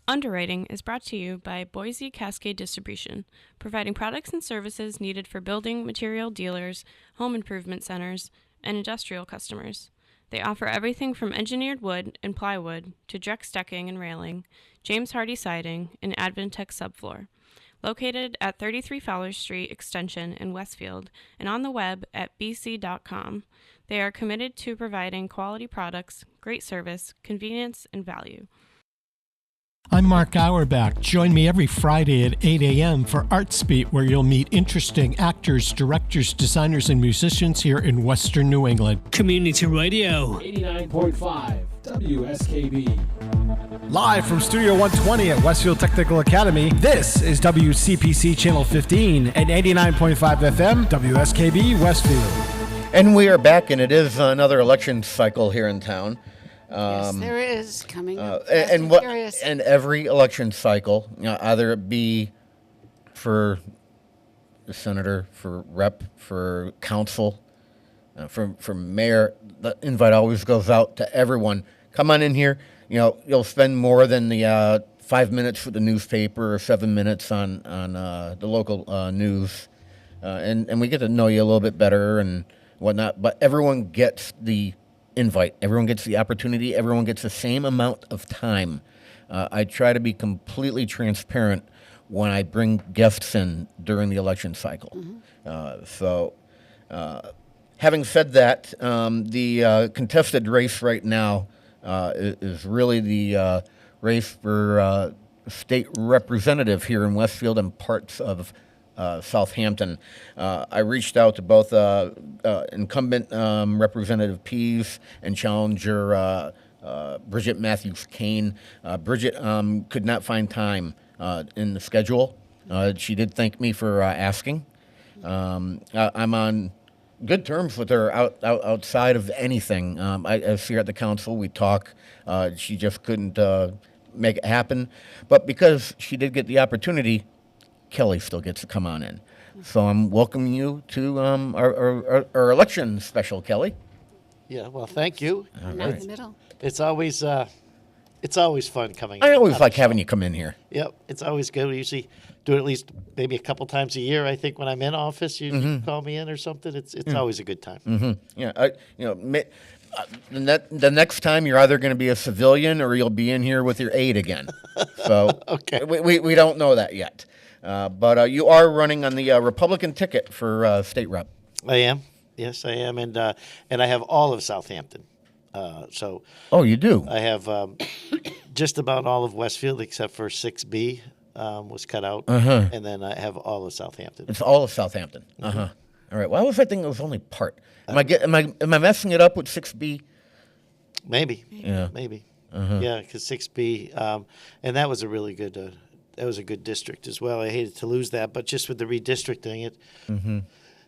Underwriting is brought to you by Boise Cascade Distribution, providing products and services needed for building material dealers, home improvement centers, and industrial customers. They offer everything from engineered wood and plywood to Drex decking and railing, James Hardie siding, and Advantech subfloor. Located at 33 Fowler Street Extension in Westfield and on the web at bc.com, they are committed to providing quality products, great service, convenience, and value. I'm Mark Auerbach. Join me every Friday at 8 a.m. for ArtsBeat, where you'll meet interesting actors, directors, designers, and musicians here in Western New England. Community Radio 89.5 WSKB. Live from Studio 120 at Westfield Technical Academy, this is WCPC Channel 15 and 89.5 FM WSKB Westfield. And we are back, and it is another election cycle here in town. Yes, there is coming up. And every election cycle, either it be for the senator, for rep, for council, for mayor, the invite always goes out to everyone. Come on in here. You'll spend more than the 5 minutes with the newspaper or 7 minutes on the local news, and we get to know you a little bit better and whatnot. But everyone gets the invite. Everyone gets the opportunity. Everyone gets the same amount of time. I try to be completely transparent when I bring guests in during the election cycle. Having said that, the contested race right now is really the race for state representative here in Westfield and parts of Southampton. I reached out to both incumbent Representative Pease and challenger Bridget Matthews-Kane. Bridget could not find time in the schedule. She did thank me for asking. I'm on good terms with her outside of anything. I see her at the council. We talk. She just couldn't make it happen. But because she did get the opportunity, Kelly still gets to come on in. So I'm welcoming you to our election special, Kelly. Yeah, well, thank you. Right in the middle. It's always fun coming. I always like having you come in here. Yep, it's always good. We usually do it at least maybe a couple times a year. I think when I'm in office, you call me in or something. It's always a good time. Yeah, the next time you're either going to be a civilian or you'll be in here with your aide again. So okay, we don't know that yet. But you are running on the Republican ticket for state rep. I am. Yes, I am, and I have all of Southampton. Oh, you do? I have just about all of Westfield except for 6B was cut out, and then I have all of Southampton. It's all of Southampton. All right. Why was I thinking it was only part? Am I messing it up with 6B? Maybe. Yeah. Maybe. Yeah, because 6B, and that was a really good. That was a good district as well. I hated to lose that, but just with the redistricting,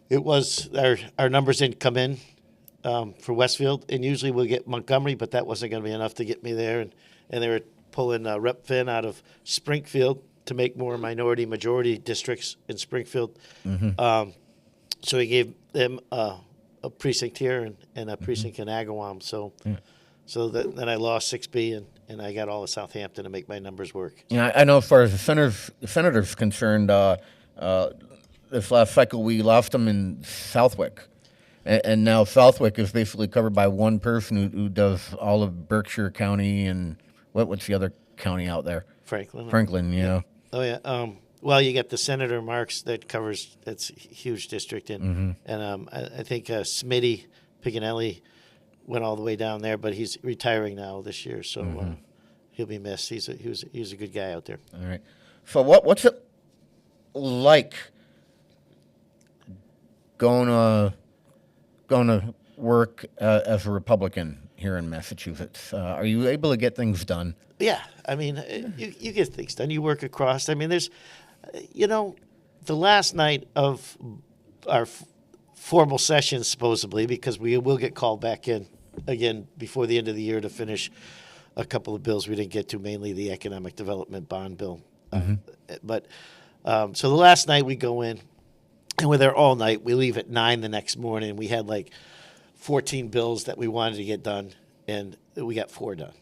it was our numbers didn't come in for Westfield, and usually we'll get Montgomery, but that wasn't going to be enough to get me there, and they were pulling Rep Finn out of Springfield to make more minority-majority districts in Springfield. So he gave them a precinct here and a precinct in Agawam. So then I lost 6B, and I got all of Southampton to make my numbers work. Yeah, I know as far as the senator's concerned, this last cycle we lost them in Southwick. And now Southwick is basically covered by one person who does all of Berkshire County and what's the other county out there? Franklin. Franklin, yeah. Oh, yeah. Well, you got the Senator Marks that covers, that's a huge district. And I think Smitty Piganelli went all the way down there, but he's retiring now this year, so he'll be missed. He was a good guy out there. All right. So what's it like going to work as a Republican here in Massachusetts? Are you able to get things done? Yeah, I mean, you get things done. You work across. I mean, there's, the last night of our formal session, supposedly, because we will get called back in again before the end of the year to finish a couple of bills we didn't get to, mainly the economic development bond bill. But so the last night we go in, and we're there all night. We leave at 9 the next morning. We had like 14 bills that we wanted to get done, and we got 4 done.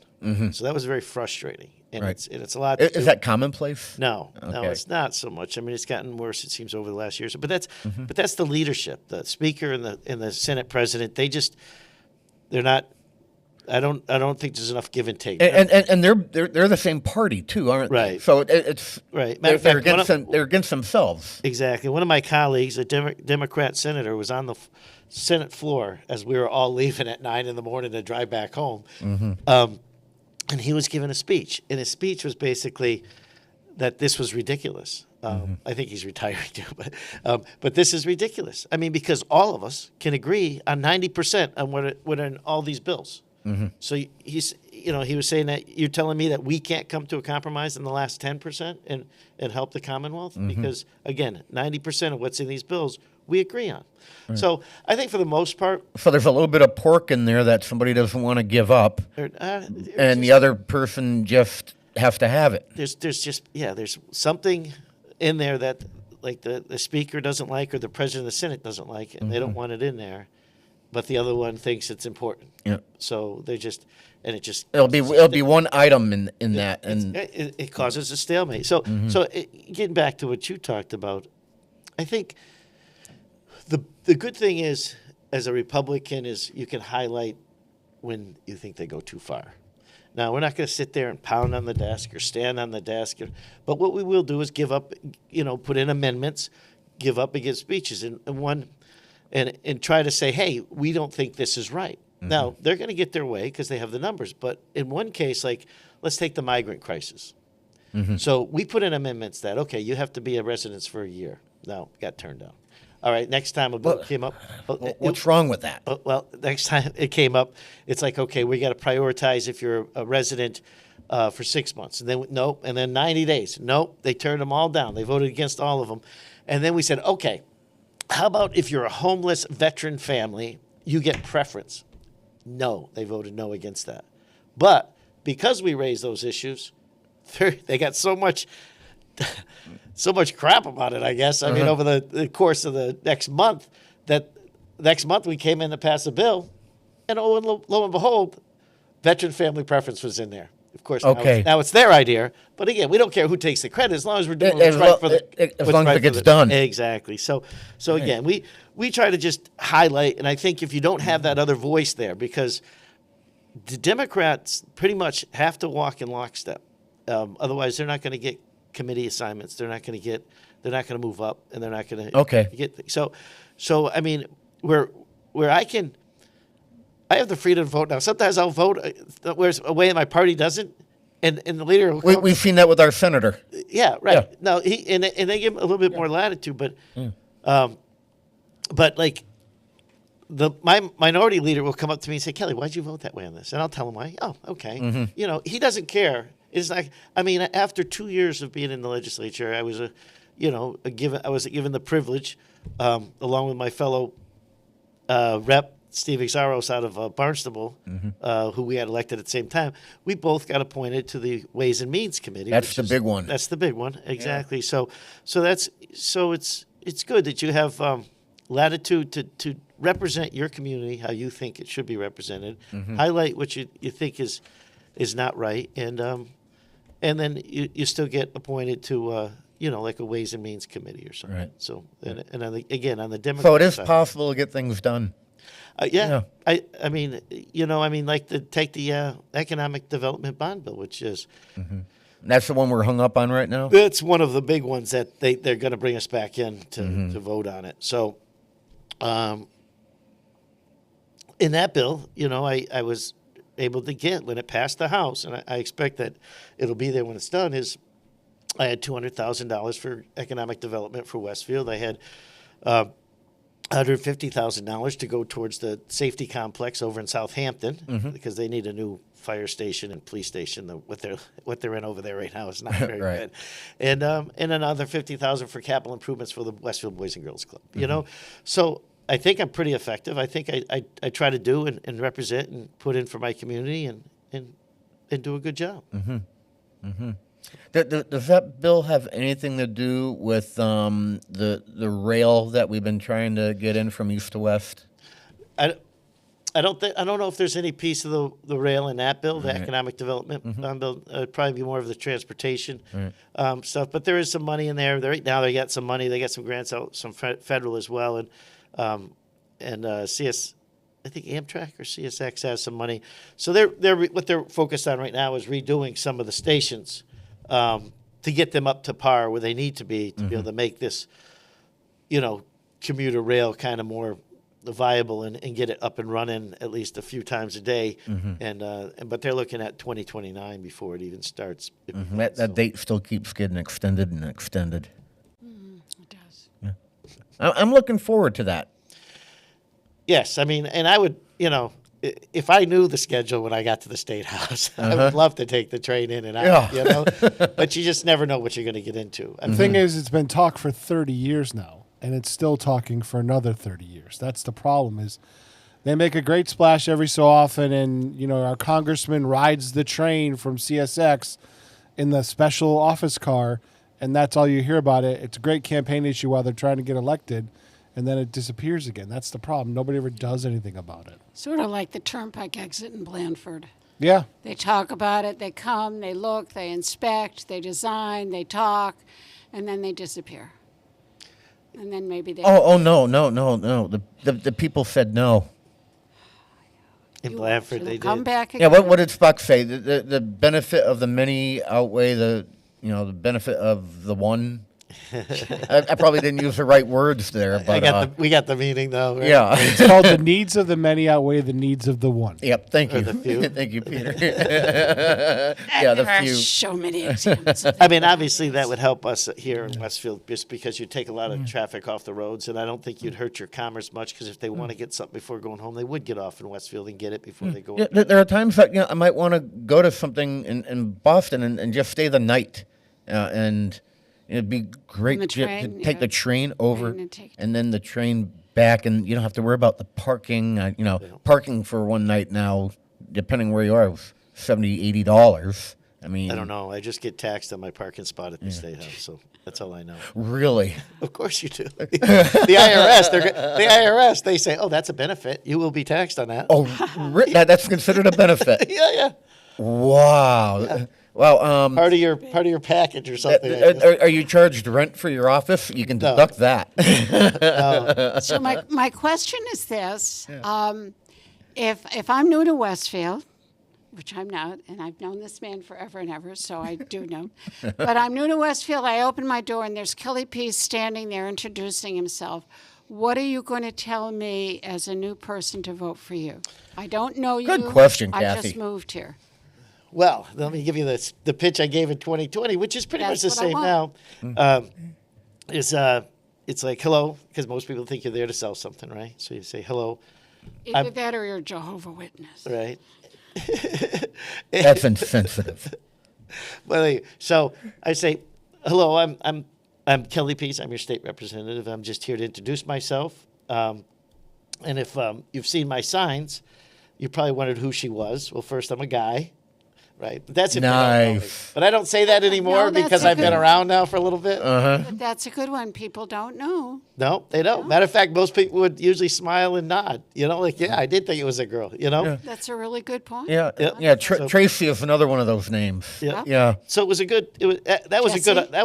So that was very frustrating. And it's a lot. Is that commonplace? No, it's not so much. I mean, it's gotten worse, it seems, over the last years. But that's the leadership, the speaker and the Senate president. They're not I don't think there's enough give and take. And they're the same party too, aren't they? Right. So it's right. They're against themselves. Exactly. One of my colleagues, a Democrat senator, was on the Senate floor as we were all leaving at 9 a.m. to drive back home, and he was giving a speech, and his speech was basically that this was ridiculous. I think he's retiring too, but this is ridiculous. I mean, because all of us can agree on 90% on what are in all these bills. So he was saying that you're telling me that we can't come to a compromise in the last 10% and help the Commonwealth because again, 90% of what's in these bills we agree on. Right. So I think for the most part, so there's a little bit of pork in there that somebody doesn't want to give up, and the other person just has to have it. There's something in there that like the speaker doesn't like or the president of the Senate doesn't like, and they don't want it in there, but the other one thinks it's important. Yeah. So it'll be one item in that, and it causes a stalemate. So getting back to what you talked about, I think the good thing is as a Republican is you can highlight when you think they go too far. Now, we're not going to sit there and pound on the desk or stand on the desk, but what we will do is give up, put in amendments, give up and give speeches, and try to say, hey, we don't think this is right. Now, they're going to get their way because they have the numbers, but in one case, like, let's take the migrant crisis. So we put in amendments that, okay, you have to be a resident for a year. No, got turned down. All right, next time a bill came up. What's wrong with that? Well, next time it came up, it's like, okay, we got to prioritize if you're a resident for 6 months. And then, nope. And then 90 days. Nope. They turned them all down. They voted against all of them. And then we said, okay, how about if you're a homeless veteran family, you get preference? No. They voted no against that. But because we raised those issues, they got so much crap about it, I guess. I mean, over the course of the next month, we came in to pass a bill, and lo and behold, veteran family preference was in there. Of course, now it's their idea. But again, we don't care who takes the credit as long as we're doing what's right for the as long as it gets done. Exactly. So again, we try to just highlight, and I think if you don't have that other voice there, because the Democrats pretty much have to walk in lockstep. Otherwise, they're not going to get committee assignments. They're not going to move up, and they're not going to get. So I mean, where I have the freedom to vote now. Sometimes I'll vote where's a way my party doesn't, and the leader. We've seen that with our senator. Yeah, right. Yeah. No, and they give him a little bit more latitude, but like my minority leader will come up to me and say, "Kelly, why'd you vote that way on this?" And I'll tell him why. Oh, okay. He doesn't care. It's like, I mean, after 2 years of being in the legislature, I was given the privilege, along with my fellow rep Steve Exaros out of Barnstable, who we had elected at the same time. We both got appointed to the Ways and Means Committee. That's the big one. That's the big one, exactly. Yeah. So it's good that you have latitude to represent your community how you think it should be represented, highlight what you think is not right, and then you still get appointed to, like a Ways and Means Committee or something. Right. So, and on the Democrat so it is side, possible to get things done. Yeah. I mean, like take the Economic Development Bond Bill, which is. That's the one we're hung up on right now? That's one of the big ones that they're going to bring us back in to vote on it. So, in that bill, I was able to get when it passed the House, and I expect that it'll be there when it's done, is I had $200,000 for economic development for Westfield. I had $150,000 to go towards the safety complex over in Southampton because they need a new fire station and police station. What they're in over there right now is not very good. And another $50,000 for capital improvements for the Westfield Boys and Girls Club. So I think I'm pretty effective. I think I try to do and represent and put in for my community and do a good job. Does that bill have anything to do with the rail that we've been trying to get in from east to west? I don't know if there's any piece of the rail in that bill, the economic development bill. It'd probably be more of the transportation stuff. But there is some money in there. Right now they got some money. They got some grants out, some federal as well, and I think Amtrak or CSX has some money. So they're what they're focused on right now is redoing some of the stations to get them up to par where they need to be able to make this, commuter rail kind of more viable and get it up and running at least a few times a day. But they're looking at 2029 before it even starts. That date still keeps getting extended and extended. It does. Yeah. I'm looking forward to that. Yes, I mean, and I would, if I knew the schedule when I got to the State House, I would love to take the train in and out, But you just never know what you're going to get into. The thing is, it's been talked for 30 years now, and it's still talking for another 30 years. That's the problem is they make a great splash every so often, and, our congressman rides the train from CSX in the special office car, and that's all you hear about it. It's a great campaign issue while they're trying to get elected. And then it disappears again. That's the problem. Nobody ever does anything about it. Sort of like the Turnpike exit in Blandford. Yeah. They talk about it, they come, they look, they inspect, they design, they talk, and then they disappear. And then maybe they... Oh, no. The people said no. In Blandford, they come did. back Yeah, again. what did Spock say? The benefit of the many outweigh the benefit of the one. I probably didn't use the right words there, but we got the meaning though. Right? Yeah, it's called the needs of the many outweigh the needs of the one. Yep, thank you. Or the few. Thank you, Peter. Yeah, the There are few. so many examples. I mean, obviously that would help us here in Westfield just because you take a lot of traffic off the roads, and I don't think you'd hurt your commerce much because if they want to get something before going home, they would get off in Westfield and get it before they go. Yeah, there are times that I might want to go to something in Boston and just stay the night, and it'd be great to take the train over and then the train back, and you don't have to worry about the parking. Parking for one night now, depending where you are, is $70, $80. I mean, I don't know. I just get taxed on my parking spot at the State House, so that's all I know. Really? Of course you do. The IRS, they say, "Oh, that's a benefit. You will be taxed on that." Oh, that's considered a benefit. Yeah. Wow. Yeah. Well, part of your package or something. Are you charged rent for your office? You can deduct that. So my question is this: if I'm new to Westfield, which I'm not, and I've known this man forever and ever, so I do know. But I'm new to Westfield. I open my door, and there's Kelly Pease standing there introducing himself. What are you going to tell me as a new person to vote for you? I don't know you. Good question, Kathy. I just moved here. Well, let me give you the pitch I gave in 2020, which is pretty much the same now. It's like, hello, because most people think you're there to sell something, right? So you say, hello. Either that or you're a Jehovah's Witness. Right. That's insensitive. Well, so I say, hello, I'm Kelly Pease. I'm your state representative. I'm just here to introduce myself. And if you've seen my signs, you probably wondered who she was. Well, first, I'm a guy. Right. But that's if you don't know me. But I don't say that anymore because I've been around now for a little bit. But that's a good one. People don't know. No, they don't. Matter of fact, most people would usually smile and nod. Like, yeah, I did think it was a girl, Yeah. That's a really good point. Yeah. Tracy is another one of those names. Yeah. So it was a good. That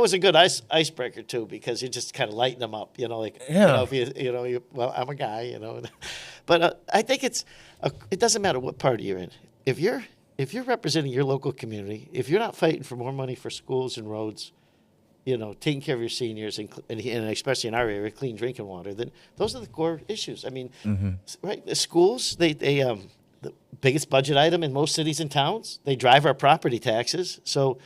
was a good icebreaker too, because you just kind of lighten them up. If well, I'm a guy. But I think it doesn't matter what party you're in. If you're representing your local community, if you're not fighting for more money for schools and roads, taking care of your seniors and especially in our area, clean drinking water, then those are the core issues. I mean, right? The schools, they the biggest budget item in most cities and towns. They drive our property taxes, so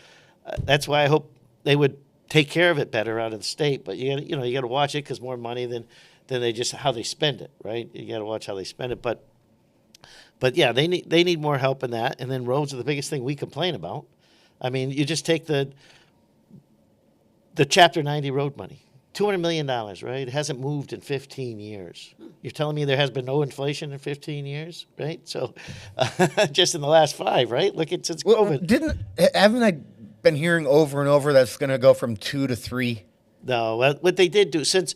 that's why I hope they would take care of it better out of the state. But you got to watch it because more money than they just how they spend it, right? You got to watch how they spend it, But yeah, they need more help in that. And then roads are the biggest thing we complain about. I mean, you just take the Chapter 90 road money, $200 million, right? It hasn't moved in 15 years. You're telling me there has been no inflation in 15 years, right? So just in the last 5, right? Look at since COVID. Haven't I been hearing over and over that's going to go from 2 to 3? No, what they did do since.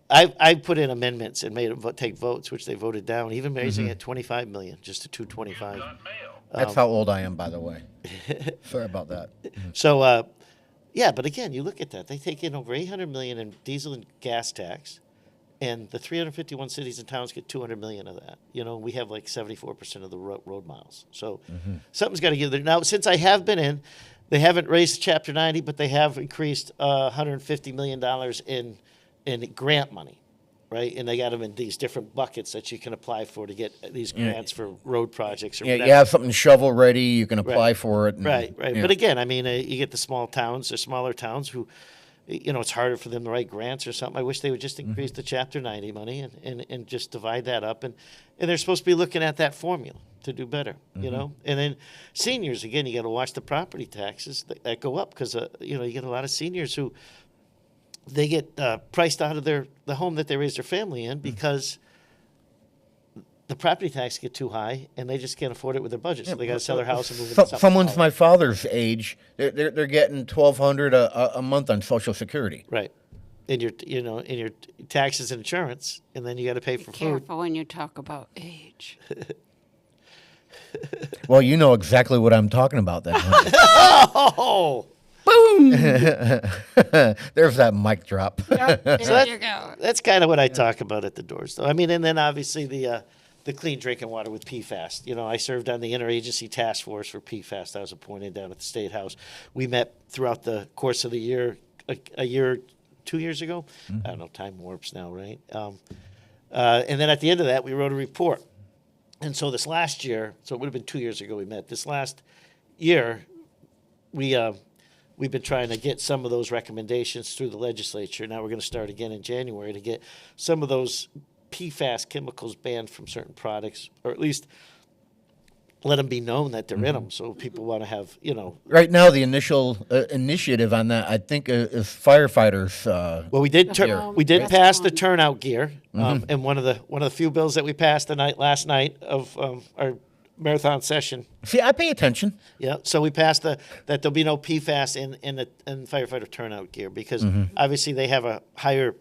I put in amendments and made them take votes, which they voted down, even raising it $25 million, just to $225. That's how old I am, by the way. Sorry about that. So, but again, you look at that. They take in over $800 million in diesel and gas tax, And the 351 cities and towns get 200 million of that. You know, we have like 74% of the road miles. So something's got to give there. Now, since I have been in, they haven't raised Chapter 90, but they have increased $150 million in grant money, right? And they got them in these different buckets that you can apply for to get these grants for road projects. Or Yeah, whatever. you have something shovel ready, you can apply for it. and- Right. yeah. But again, I mean, you get the small towns, the smaller towns who, you know, it's harder for them to write grants or something. I wish they would just increase the Chapter 90 money and just divide that up. And they're supposed to be looking at that formula to do better, you know. And then seniors, again, you got to watch the property taxes that go up because, you know, you get a lot of seniors who they get priced out of the home that they raised their family in because the property tax get too high and they just can't afford it with their budget. So they got to sell their house and move into something Someone's smaller. my father's age, they're getting $1,200 a month on Social Security. Right. In your taxes and insurance, and then you got to pay for food. Careful when you talk about age. Well, you know exactly what I'm talking about then. Oh, boom! There's that mic drop. Yep, there So you go. that's kind of what I talk about at the doors, though. I mean, and then obviously the clean drinking water with PFAS. You know, I served on the interagency task force for PFAS. I was appointed down at the State House. We met throughout the course of the year, a year, 2 years ago. I don't know, time warps now, right? And then at the end of that, we wrote a report. And so this last year, so it would have been 2 years ago we met. This last year, we've been trying to get some of those recommendations through the legislature. Now we're going to start again in January to get some of those PFAS chemicals banned from certain products, or at least let them be known that they're in them, so people want to have, you know. Right now, the initial initiative on that, I think, is firefighters. Well, we did gear. pass the turnout gear, and one of the few bills that we passed last night of our marathon session. See, I pay attention. Yeah, so we passed that there'll be no PFAS in firefighter turnout gear because obviously they have a higher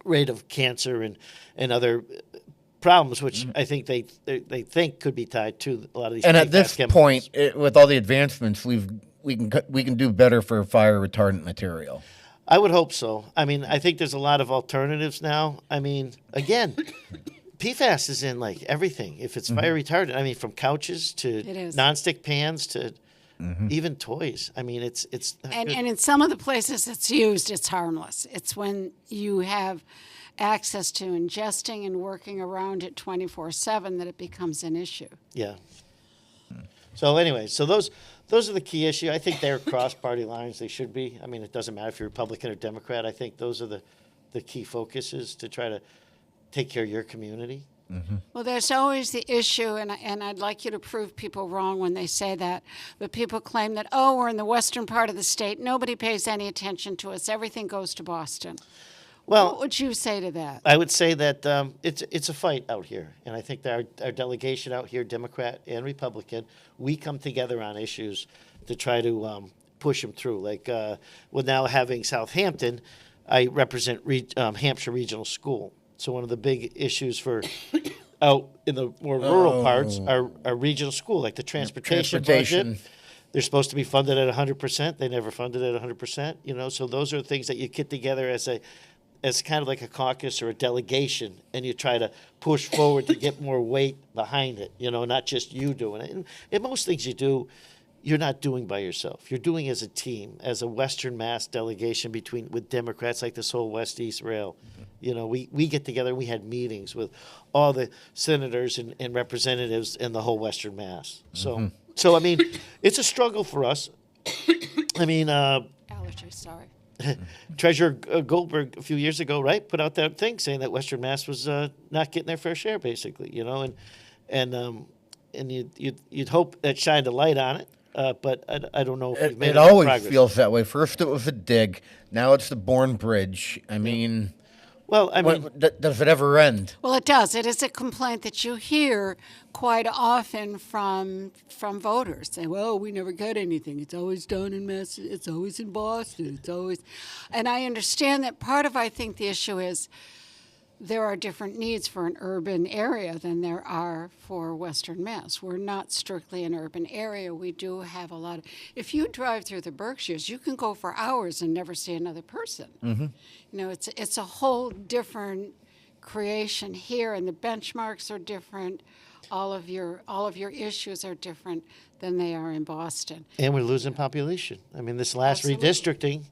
rate of cancer and other problems, which I think they think could be tied to a lot of these. And PFAS at this chemicals. point, with all the advancements, we can do better for fire retardant material. I would hope so. I mean, I think there's a lot of alternatives now. I mean, again, PFAS is in like everything. If it's fire retardant, I mean, from couches to nonstick pans to even toys. I mean, it's And in some of the places it's used, it's harmless. It's when you have access to ingesting and working around it 24/7 that it becomes an issue. Yeah. So anyway, so those are the key issues. I think they're cross party lines. They should be. I mean, it doesn't matter if you're Republican or Democrat. I think those are the key focuses to try to take care of your community. Well, there's always the issue, and I'd like you to prove people wrong when they say that, but people claim that, oh, we're in the western part of the state. Nobody pays any attention to us. Everything goes to Boston. Well, what would you say to that? I would say that it's a fight out here, and I think that our delegation out here, Democrat and Republican, we come together on issues to try to push them through. Like with now having Southampton, I represent Hampshire Regional School. So one of the big issues for out in the more rural parts are regional school, like the transportation budget. They're supposed to be funded at 100%. They never funded at 100%. You know, so those are things that you get together as kind of like a caucus or a delegation, and you try to push forward to get more weight behind it. You know, not just you doing it. And most things you do, you're not doing by yourself. You're doing as a team, as a Western Mass delegation with Democrats, like this whole West-East Rail. You know, we get together, we had meetings with all the senators and representatives in the whole Western Mass. So I mean, it's a struggle for us. I mean, Allergies, sorry. Treasurer Goldberg a few years ago, right, put out that thing saying that Western Mass was not getting their fair share, basically, you know, and you'd hope that shined a light on it. But I don't know if we've made it always progress. feels that way. First it was a dig, now it's the Bourne Bridge. I mean, well, I mean, does it ever end? Well, it does. It is a complaint that you hear quite often from voters. Say, well, we never get anything. It's always done in Mass. It's always in Boston. It's always, and I understand that part of, I think, the issue is there are different needs for an urban area than there are for Western Mass. We're not strictly an urban area. We do have a lot of, if you drive through the Berkshires, you can go for hours and never see another person. You know, it's a whole different creation here, and the benchmarks are different. All of your issues are different than they are in Boston. And we're losing population. I mean, this last Absolutely. redistricting,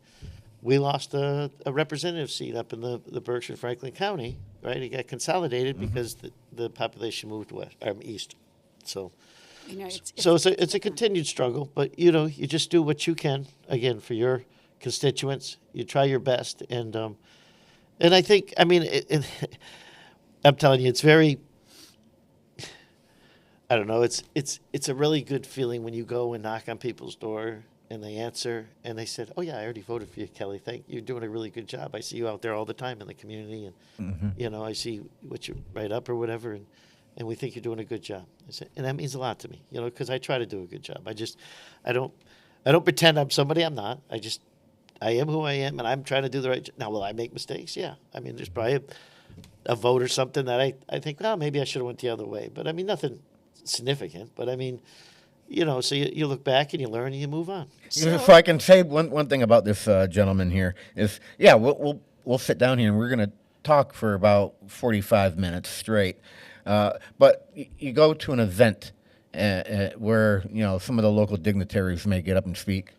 we lost a representative seat up in the Berkshire Franklin County, right? It got consolidated because the population moved east. So, it's a continued struggle, but you just do what you can again for your constituents. You try your best, and I think, I mean, I'm telling you, it's very. I don't know. It's a really good feeling when you go and knock on people's door and they answer and they said, "Oh yeah, I already voted for you, Kelly. Thank you. You're doing a really good job. I see you out there all the time in the community, and I see what you write up or whatever, and we think you're doing a good job." I said, and that means a lot to me, because I try to do a good job. I don't pretend I'm somebody I'm not. I am who I am, and I'm trying to do the right job. Now, will I make mistakes? Yeah. I mean, there's probably a vote or something that I think, well, maybe I should have went the other way. But I mean, nothing significant, but I mean, so you look back and you learn and you move on. If I can say one thing about this gentleman here is, we'll sit down here and we're going to talk for about 45 minutes straight. But you go to an event where some of the local dignitaries may get up and speak.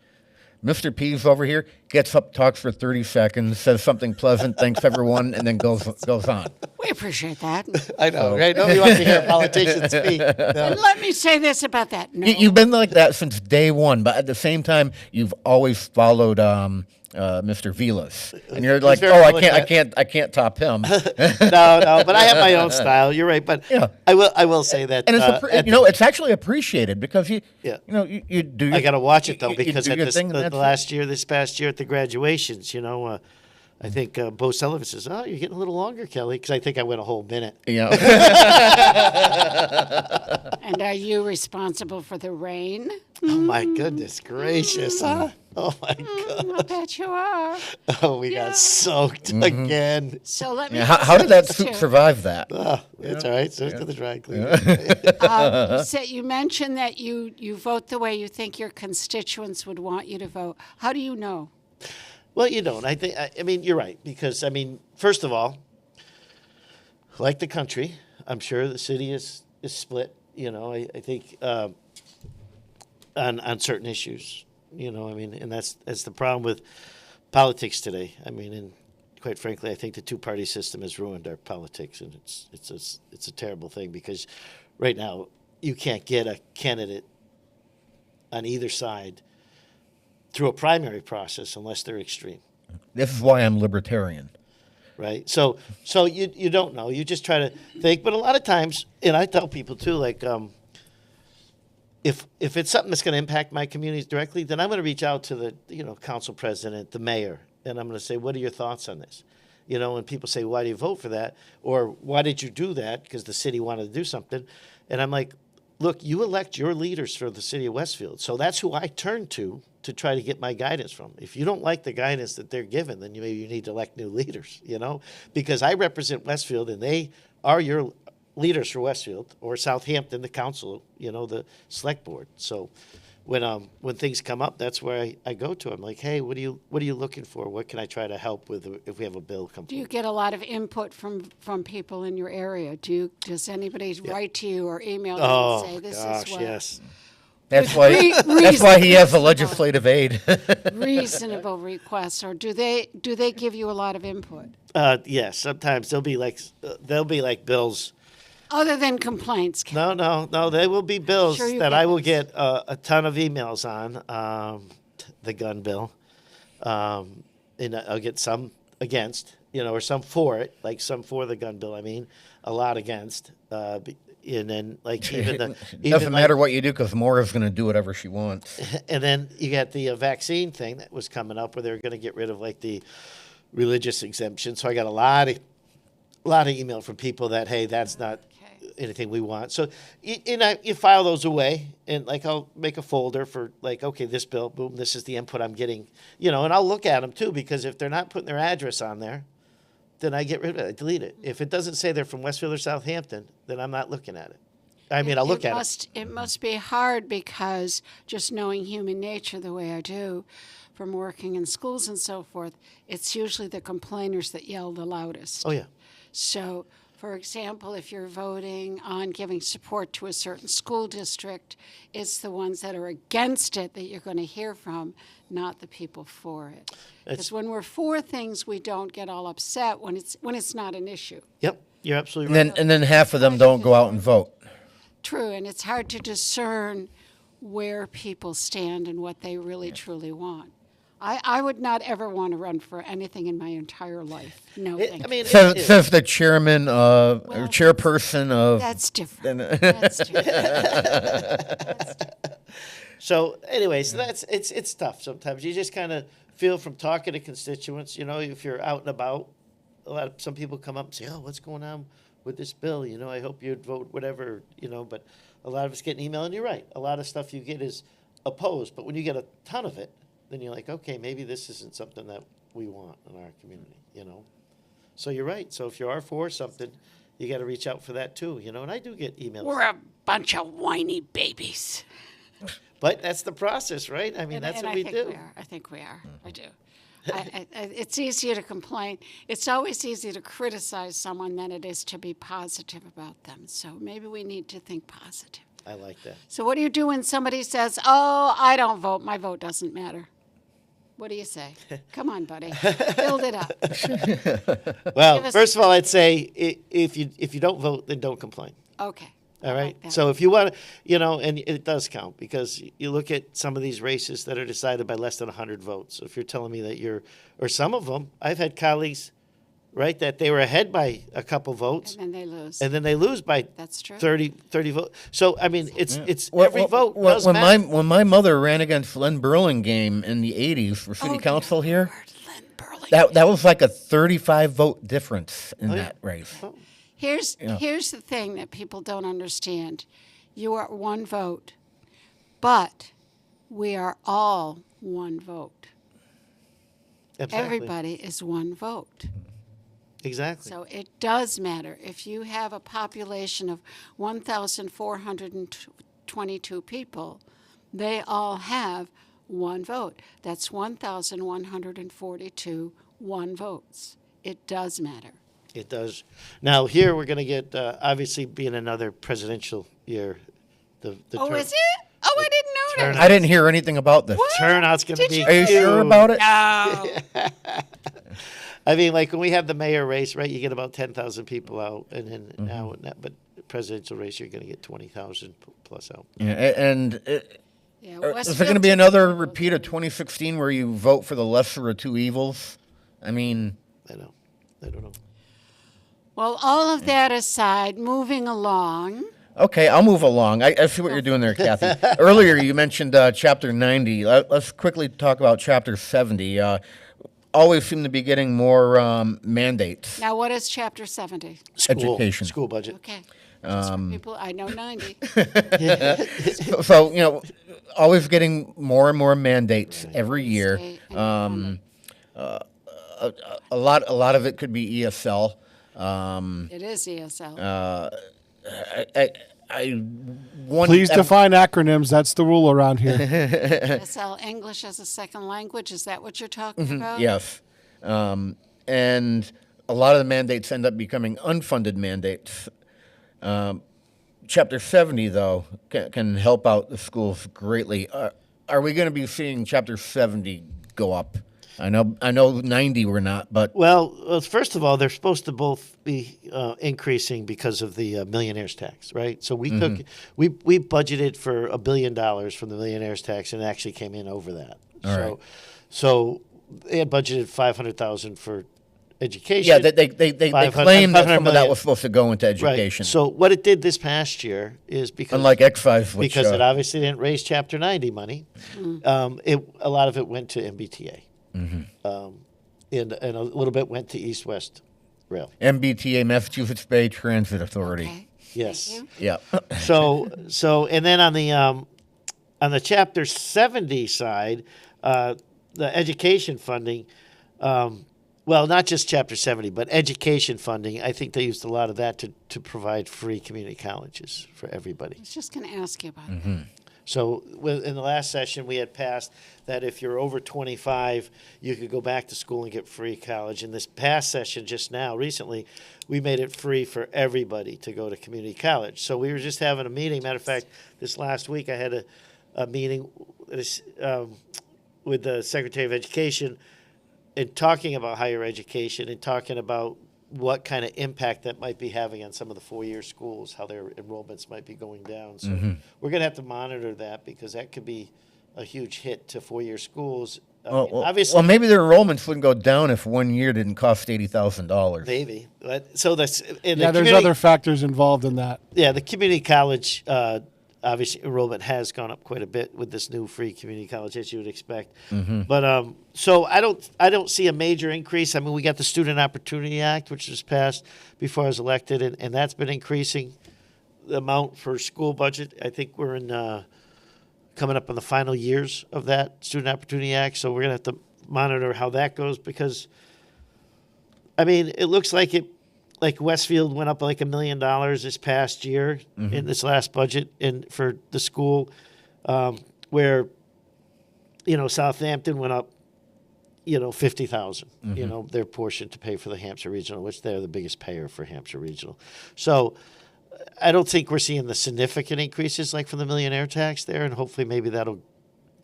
Mr. Pease over here gets up, talks for 30 seconds, says something pleasant, thanks everyone, and then goes on. We appreciate that. I know, right? Nobody wants to hear a politician speak. No. And let me say this about that. No. You've been like that since day one, but at the same time, you've always followed Mr. Vilas, and you're like, I can't top him. No, but I have my own style. You're right, but I will say that, and it's actually appreciated because you do. I got to watch it though because at this past year at the graduations, I think Bo Sullivan says, "Oh, you're getting a little longer, Kelly," because I think I went a whole minute. Yeah. And are you responsible for the rain? Oh my goodness gracious! Oh my God! I bet you are. Oh, we got soaked again. So let me. How did that suit survive that? Oh, it's all right. So it's to the dry cleaner. You mentioned that you vote the way you think your constituents would want you to vote. How do you know? Well, you don't. I mean, you're right because first of all, like the country, I'm sure the city is split. I think on certain issues. And that's the problem with politics today. I mean, and quite frankly, I think the two-party system has ruined our politics, and it's a terrible thing because right now you can't get a candidate on either side through a primary process unless they're extreme. This is why I'm libertarian. Right. So you don't know. You just try to think. But a lot of times, and I tell people too, like if it's something that's going to impact my communities directly, then I'm going to reach out to the council president, the mayor, and I'm going to say, what are your thoughts on this? And people say, why do you vote for that? Or why did you do that? Because the city wanted to do something. And I'm like, look, you elect your leaders for the city of Westfield. So that's who I turn to try to get my guidance from. If you don't like the guidance that they're given, then maybe you need to elect new leaders, because I represent Westfield and they are your leaders for Westfield or Southampton, the council, the select board. So when things come up, that's where I go to. I'm like, hey, what are you looking for? What can I try to help with if we have a bill come? Do you get a lot of input from people in your area? Does anybody write to you or email you and say this is what? Yes. That's why he has a legislative aid. Reasonable requests, or do they give you a lot of input? Yes, sometimes they'll be like bills. Other than complaints. No. They will be bills that I will get a ton of emails on. The gun bill, and I'll get some against, or some for it, like some for the gun bill. I mean, a lot against. And then, doesn't matter what you do because Maura's going to do whatever she wants. And then you got the vaccine thing that was coming up, where they're going to get rid of the religious exemption. So I got a lot of email from people that, hey, that's not anything we want. So you file those away, and I'll make a folder for okay, this bill, boom, this is the input I'm getting, and I'll look at them too, because if they're not putting their address on there, then I get rid of it. I delete it. If it doesn't say they're from Westfield or Southampton, then I'm not looking at it. I mean, I'll look at it. It must be hard because just knowing human nature the way I do, from working in schools and so forth, it's usually the complainers that yell the loudest. Oh, yeah. So, for example, if you're voting on giving support to a certain school district, it's the ones that are against it that you're going to hear from, not the people for it. Because when we're for things, we don't get all upset when it's not an issue. Yep, you're absolutely right. And then half of them don't go out and vote. True, and it's hard to discern where people stand and what they really truly want. I would not ever want to run for anything in my entire life. No, thank you. Says the chairman or chairperson of. That's different. That's different. So anyway, so it's tough sometimes. You just kind of feel from talking to constituents, if you're out and about, some people come up and say, "Oh, what's going on with this bill? I hope you'd vote whatever, but a lot of us get an email, and you're right. A lot of stuff you get is opposed, but when you get a ton of it, then you're like, okay, maybe this isn't something that we want in our community, So you're right. So if you are for something, you got to reach out for that too, And I do get emails. We're a bunch of whiny babies. But that's the process, right? I mean, that's what we do. I think we are. I do. It's easier to complain. It's always easier to criticize someone than it is to be positive about them. So maybe we need to think positive. I like that. So what do you do when somebody says, "Oh, I don't vote. My vote doesn't matter"? What do you say? Come on, buddy. Build it up. Well, first of all, I'd say if you don't vote, then don't complain. Okay. All right. So if you want to, and it does count because you look at some of these races that are decided by less than 100 votes. So if you're telling me that or some of them, I've had colleagues, right, that they were ahead by a couple votes. And then they lose. And then they lose by That's true. 30 votes. So, I mean, it's every vote does when matter. when my mother ran against Lynn Burlingame in the 80s for city council here, that was like a 35 vote difference in that race. Here's the thing that people don't understand. You are one vote, but we are all one vote. Exactly. Everybody is one vote. Exactly. So it does matter. If you have a population of 1,422 people, they all have one vote. That's 1,142 one votes. It does matter. It does. Now, here we're going to get, obviously, being another presidential year. Is it? Oh, I didn't notice. I didn't hear anything about this. Turnout's going to be Are you sure about it? No. I mean, like when we have the mayor race, right, you get about 10,000 people out. And then now, but presidential race, you're going to get 20,000 plus out. Yeah, and is there going to be Westfield- another repeat of 2016 where you vote for the lesser of two evils? I mean, I don't know. Well, all of that aside, moving along. Okay, I'll move along. I see what you're doing there, Kathy. Earlier, you mentioned Chapter 90. Let's quickly talk about Chapter 70. Always seem to be getting more mandates. Now, what is Chapter 70? Education. School budget. Okay. Just for people, I know 90. So, always getting more and more mandates every year. A lot of it could be ESL. It is ESL. Please define acronyms. That's the rule around here. ESL, English as a second language. Is that what you're talking about? Yes. And a lot of the mandates end up becoming unfunded mandates. Chapter 70, though, can help out the schools greatly. Are we going to be seeing Chapter 70 go up? I know 90 we're not, but well, first of all, they're supposed to both be increasing because of the millionaire's tax, right? So we we budgeted for $1 billion from the millionaire's tax, and it actually came in over that. So they had budgeted $500,000 for education. Yeah, they claimed that some of that was supposed to go into education. Right. So what it did this past year is because unlike excise, which, because it obviously didn't raise Chapter 90 money, a lot of it went to MBTA. And a little bit went to East West Rail. MBTA, Massachusetts Bay Transit Authority. Okay. Yes. Yeah. So and then on the Chapter 70 side, the education funding, well, not just Chapter 70, but education funding. I think they used a lot of that to provide free community colleges for everybody. I was just going to ask you about that. So in the last session, we had passed that if you're over 25, you could go back to school and get free college. In this past session just now, recently, we made it free for everybody to go to community college. So we were just having a meeting. Matter of fact, this last week I had a meeting with the Secretary of Education and talking about higher education and talking about what kind of impact that might be having on some of the four-year schools, how their enrollments might be going down. So we're going to have to monitor that because that could be a huge hit to four-year schools. Obviously, well, maybe their enrollments wouldn't go down if 1 year didn't cost $80,000. Maybe. So that's there's other factors involved in that. Yeah, the community college, obviously, enrollment has gone up quite a bit with this new free community college, as you would expect. But so I don't see a major increase. I mean, we got the Student Opportunity Act, which was passed before I was elected, and that's been increasing the amount for school budget. I think we're in coming up on the final years of that Student Opportunity Act, so we're going to have to monitor how that goes because, I mean, it looks like Westfield went up like $1 million this past year in this last budget for the school, where, Southampton went up, $50,000, their portion to pay for the Hampshire Regional, which they're the biggest payer for Hampshire Regional. So I don't think we're seeing the significant increases like from the millionaire tax there, and hopefully maybe that'll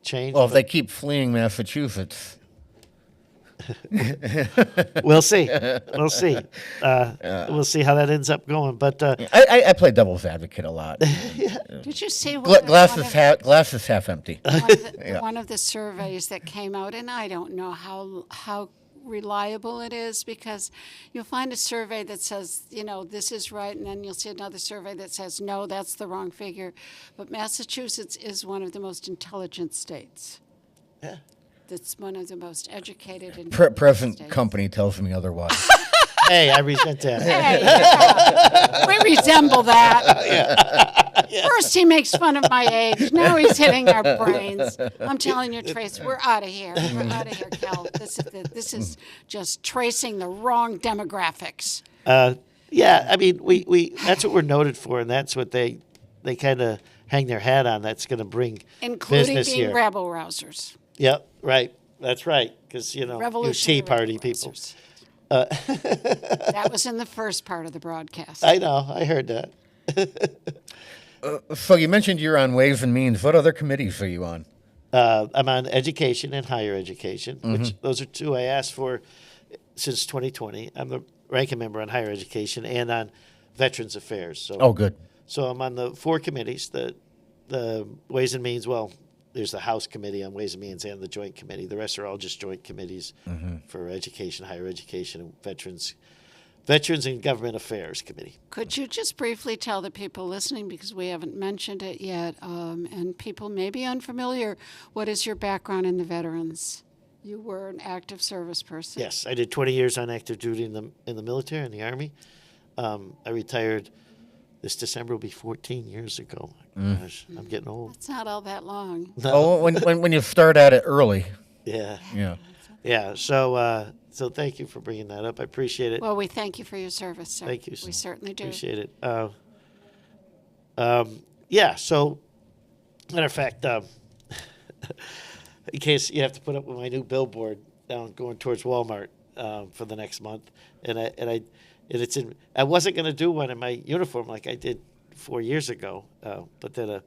change. Well, if they keep fleeing Massachusetts. We'll see. We'll see. We'll see how that ends up going. But I play devil's advocate a lot. Did you see glass is half empty? One of the surveys that came out, and I don't know how reliable it is because you'll find a survey that says, this is right, and then you'll see another survey that says, no, that's the wrong figure. But Massachusetts is one of the most intelligent states. Yeah. That's one of the most educated and present states. Company tells me otherwise. Hey, I resent that. Hey, we resemble that. First he makes fun of my age. Now he's hitting our brains. I'm telling you, Trace, we're out of here. We're out of here, Cal. This is just tracing the wrong demographics. Yeah, I mean, we that's what we're noted for, and that's what they kind of hang their hat on. That's going to bring including business being here. rabble rousers. Yep, right. That's right, because you Tea Party people. That was in the first part of the broadcast. I know. I heard that. So you mentioned you're on Ways and Means. What other committees are you on? I'm on education and higher education, which those are two I asked for since 2020. I'm the ranking member on higher education and on Veterans Affairs. So, good. So I'm on the four committees, the Ways and Means. Well, there's the House Committee on Ways and Means and the Joint Committee. The rest are all just joint committees for education, higher education, and Veterans and Government Affairs Committee. Could you just briefly tell the people listening, because we haven't mentioned it yet, and people may be unfamiliar, what is your background in the veterans? You were an active service person. Yes, I did 20 years on active duty in the military, in the Army. I retired. This December will be 14 years ago. Gosh, I'm getting old. It's not all that long. No. Oh, when you start at it early. Yeah. Yeah. So thank you for bringing that up. I appreciate it. Well, we thank you for your service, sir. Thank you. We certainly do. Appreciate it. So, matter of fact, in case you have to put up with my new billboard down going towards Walmart for the next month, I wasn't going to do one in my uniform like I did 4 years ago, but then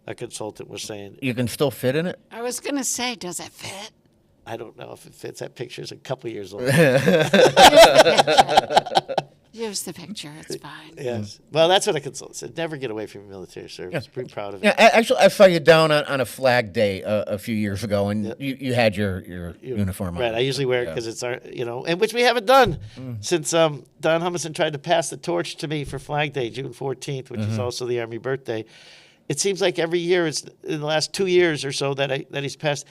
a consultant was saying you can still fit in it. I was going to say, does it fit? I don't know if it fits. That picture's a couple years old. Use the picture. It's fine. Yes. Well, that's what a consultant said. Never get away from your military service. Yeah. Pretty proud of it. Yeah, actually, I saw you down on a Flag Day a few years ago, and you had your uniform on. Right. I usually wear it because it's our, and which we haven't done since Don Humison tried to pass the torch to me for Flag Day, June 14th, which is also the Army birthday. It seems like every year, it's in the last 2 years or so that he's passed.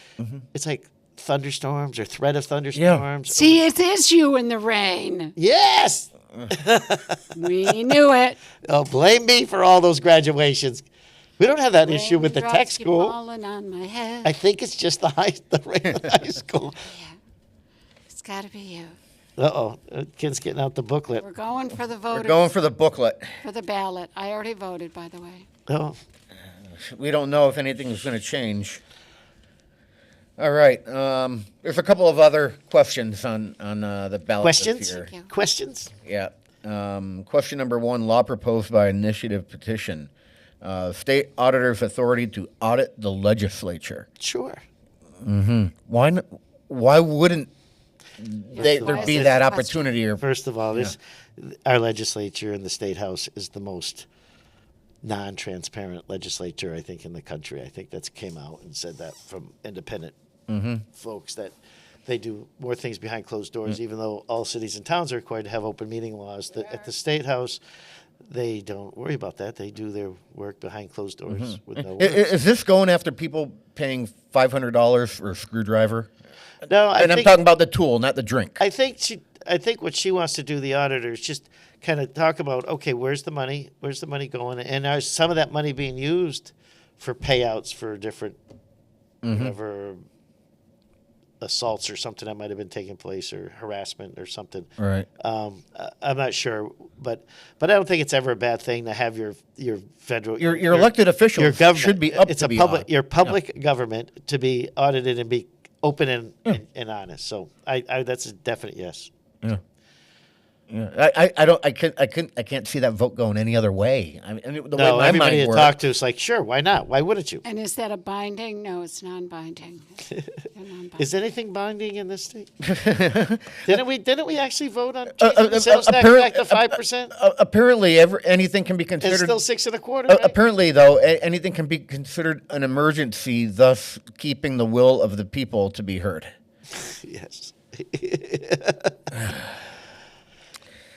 It's like thunderstorms or threat of thunderstorms. Yeah. See, it is you in the rain. Yes. We knew it. Oh, blame me for all those graduations. We don't have that issue with the tech school. On my head. I think it's just the rain at high school. Yeah. It's got to be you. Uh-oh. Kid's getting out the booklet. We're going for the voters. We're going for the booklet. For the ballot. I already voted, by the way. Oh. we don't know if anything is going to change. All right. There's a couple of other questions on the ballot. Questions? This year. Questions? Yeah. Question number 1, law proposed by initiative petition. State auditor's authority to audit the legislature. Sure. Mm-hmm. Why wouldn't there be that opportunity? Or First of all, our legislature in the State House is the most non-transparent legislature, I think, in the country. I think that's came out and said that from independent folks, that they do more things behind closed doors, even though all cities and towns are required to have open meeting laws. At the State House, they don't worry about that. They do their work behind closed doors with no words. Is this going after people paying $500 for a screwdriver? No, I'm talking about the tool, not the drink. I think what she wants to do, the auditor, is just kind of talk about, okay, where's the money? Where's the money going? And is some of that money being used for payouts for different whatever assaults or something that might have been taking place, or harassment or something? Right. I'm not sure, but I don't think it's ever a bad thing to have your federal your elected officials your government should be up it's to a be public audited. your public government to be audited and be open and honest. So I that's a definite yes. Yeah. Yeah. I can't see that vote going any other way. I mean, the way my everybody mind you works. talk to is like, sure, why not? Why wouldn't you? And is that a binding? No, it's non-binding. Is anything binding in this state? Didn't we actually vote on changing the sales tax back to 5%? Apparently, anything can be considered. It's still 6 1/4. Right? Apparently, though, anything can be considered an emergency, thus keeping the will of the people to be heard. Yes.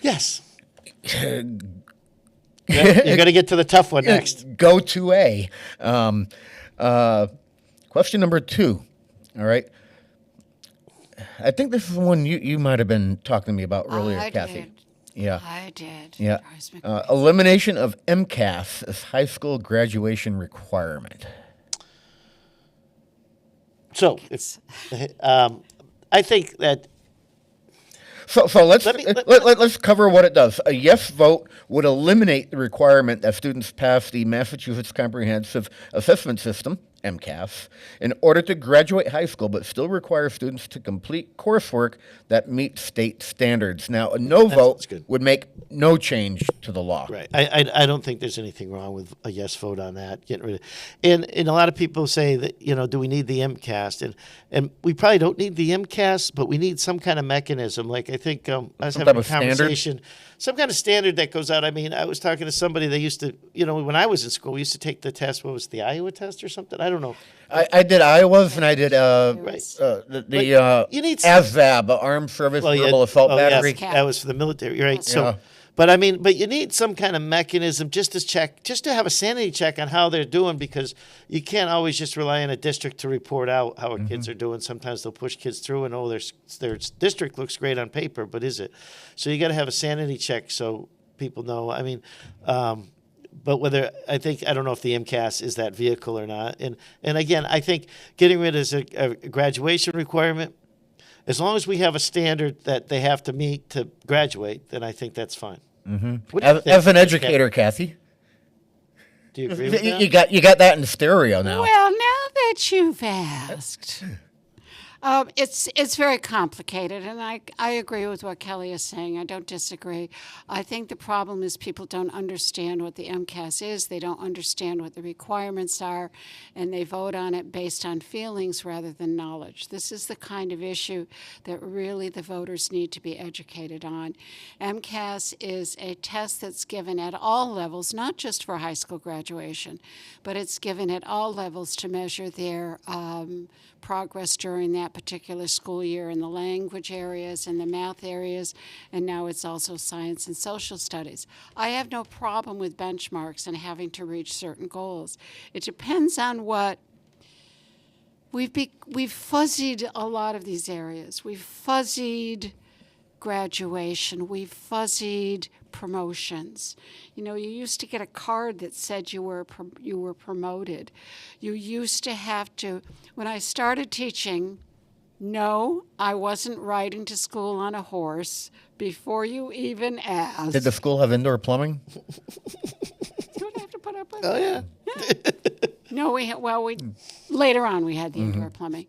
Yes. You're going to get to the tough one next. Go to A. Question number 2. All right. I think this is the one you might have been talking to me about earlier, Kathy. Did. Yeah. I did. Yeah. Elimination of MCAS as high school graduation requirement. So, I think that. So let's cover what it does. A yes vote would eliminate the requirement that students pass the Massachusetts Comprehensive Assessment System, MCAS, in order to graduate high school, but still require students to complete coursework that meets state standards. Now, a no vote would make no change to the law. Right. I don't think there's anything wrong with a yes vote on that. Getting rid of, and a lot of people say that, do we need the MCAS? And we probably don't need the MCAS, but we need some kind of mechanism. Like I think I was having a conversation, some kind of standard that goes out. I mean, I was talking to somebody. They used to, when I was in school, we used to take the test. What was it, the Iowa test or something? I don't know. I did Iowa's, and I did you need ASVAB, Armed Service Verbal Assault Battery. Yes, that was for the military, right? Yeah. So, but you need some kind of mechanism just to have a sanity check on how they're doing, because you can't always just rely on a district to report out how our kids are doing. Sometimes they'll push kids through and their district looks great on paper, but is it? So you got to have a sanity check so people know. I mean, but I don't know if the MCAS is that vehicle or not. And again, I think getting rid of a graduation requirement, as long as we have a standard that they have to meet to graduate, then I think that's fine. Mm-hmm. As an educator, Kathy, do you agree with that? You got that in stereo now. Well, now that you've asked, it's very complicated, and I agree with what Kelly is saying. I don't disagree. I think the problem is people don't understand what the MCAS is. They don't understand what the requirements are, and they vote on it based on feelings rather than knowledge. This is the kind of issue that really the voters need to be educated on. MCAS is a test that's given at all levels, not just for high school graduation, but it's given at all levels to measure their progress during that particular school year in the language areas and the math areas, and now it's also science and social studies. I have no problem with benchmarks and having to reach certain goals. It depends on what we've fuzzied a lot of these areas. We've fuzzied graduation. We've fuzzied promotions. You used to get a card that said you were promoted. You used to have to, when I started teaching, no, I wasn't riding to school on a horse before you even asked. Did the school have indoor plumbing? You don't have to put up with Oh, that. yeah. No, we later on we had the indoor plumbing.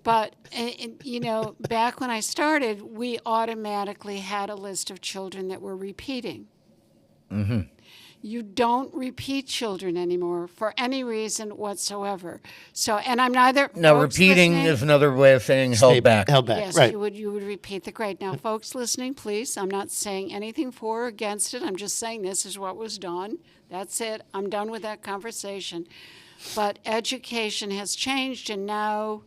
But back when I started, we automatically had a list of children that were repeating. Mm-hmm. You don't repeat children anymore for any reason whatsoever. So, and I'm neither. Now, folks repeating listening, is another way of saying held back. Held back, yes, right. you would repeat the grade. Now, folks listening, please, I'm not saying anything for or against it. I'm just saying this is what was done. That's it. I'm done with that conversation. But education has changed, and now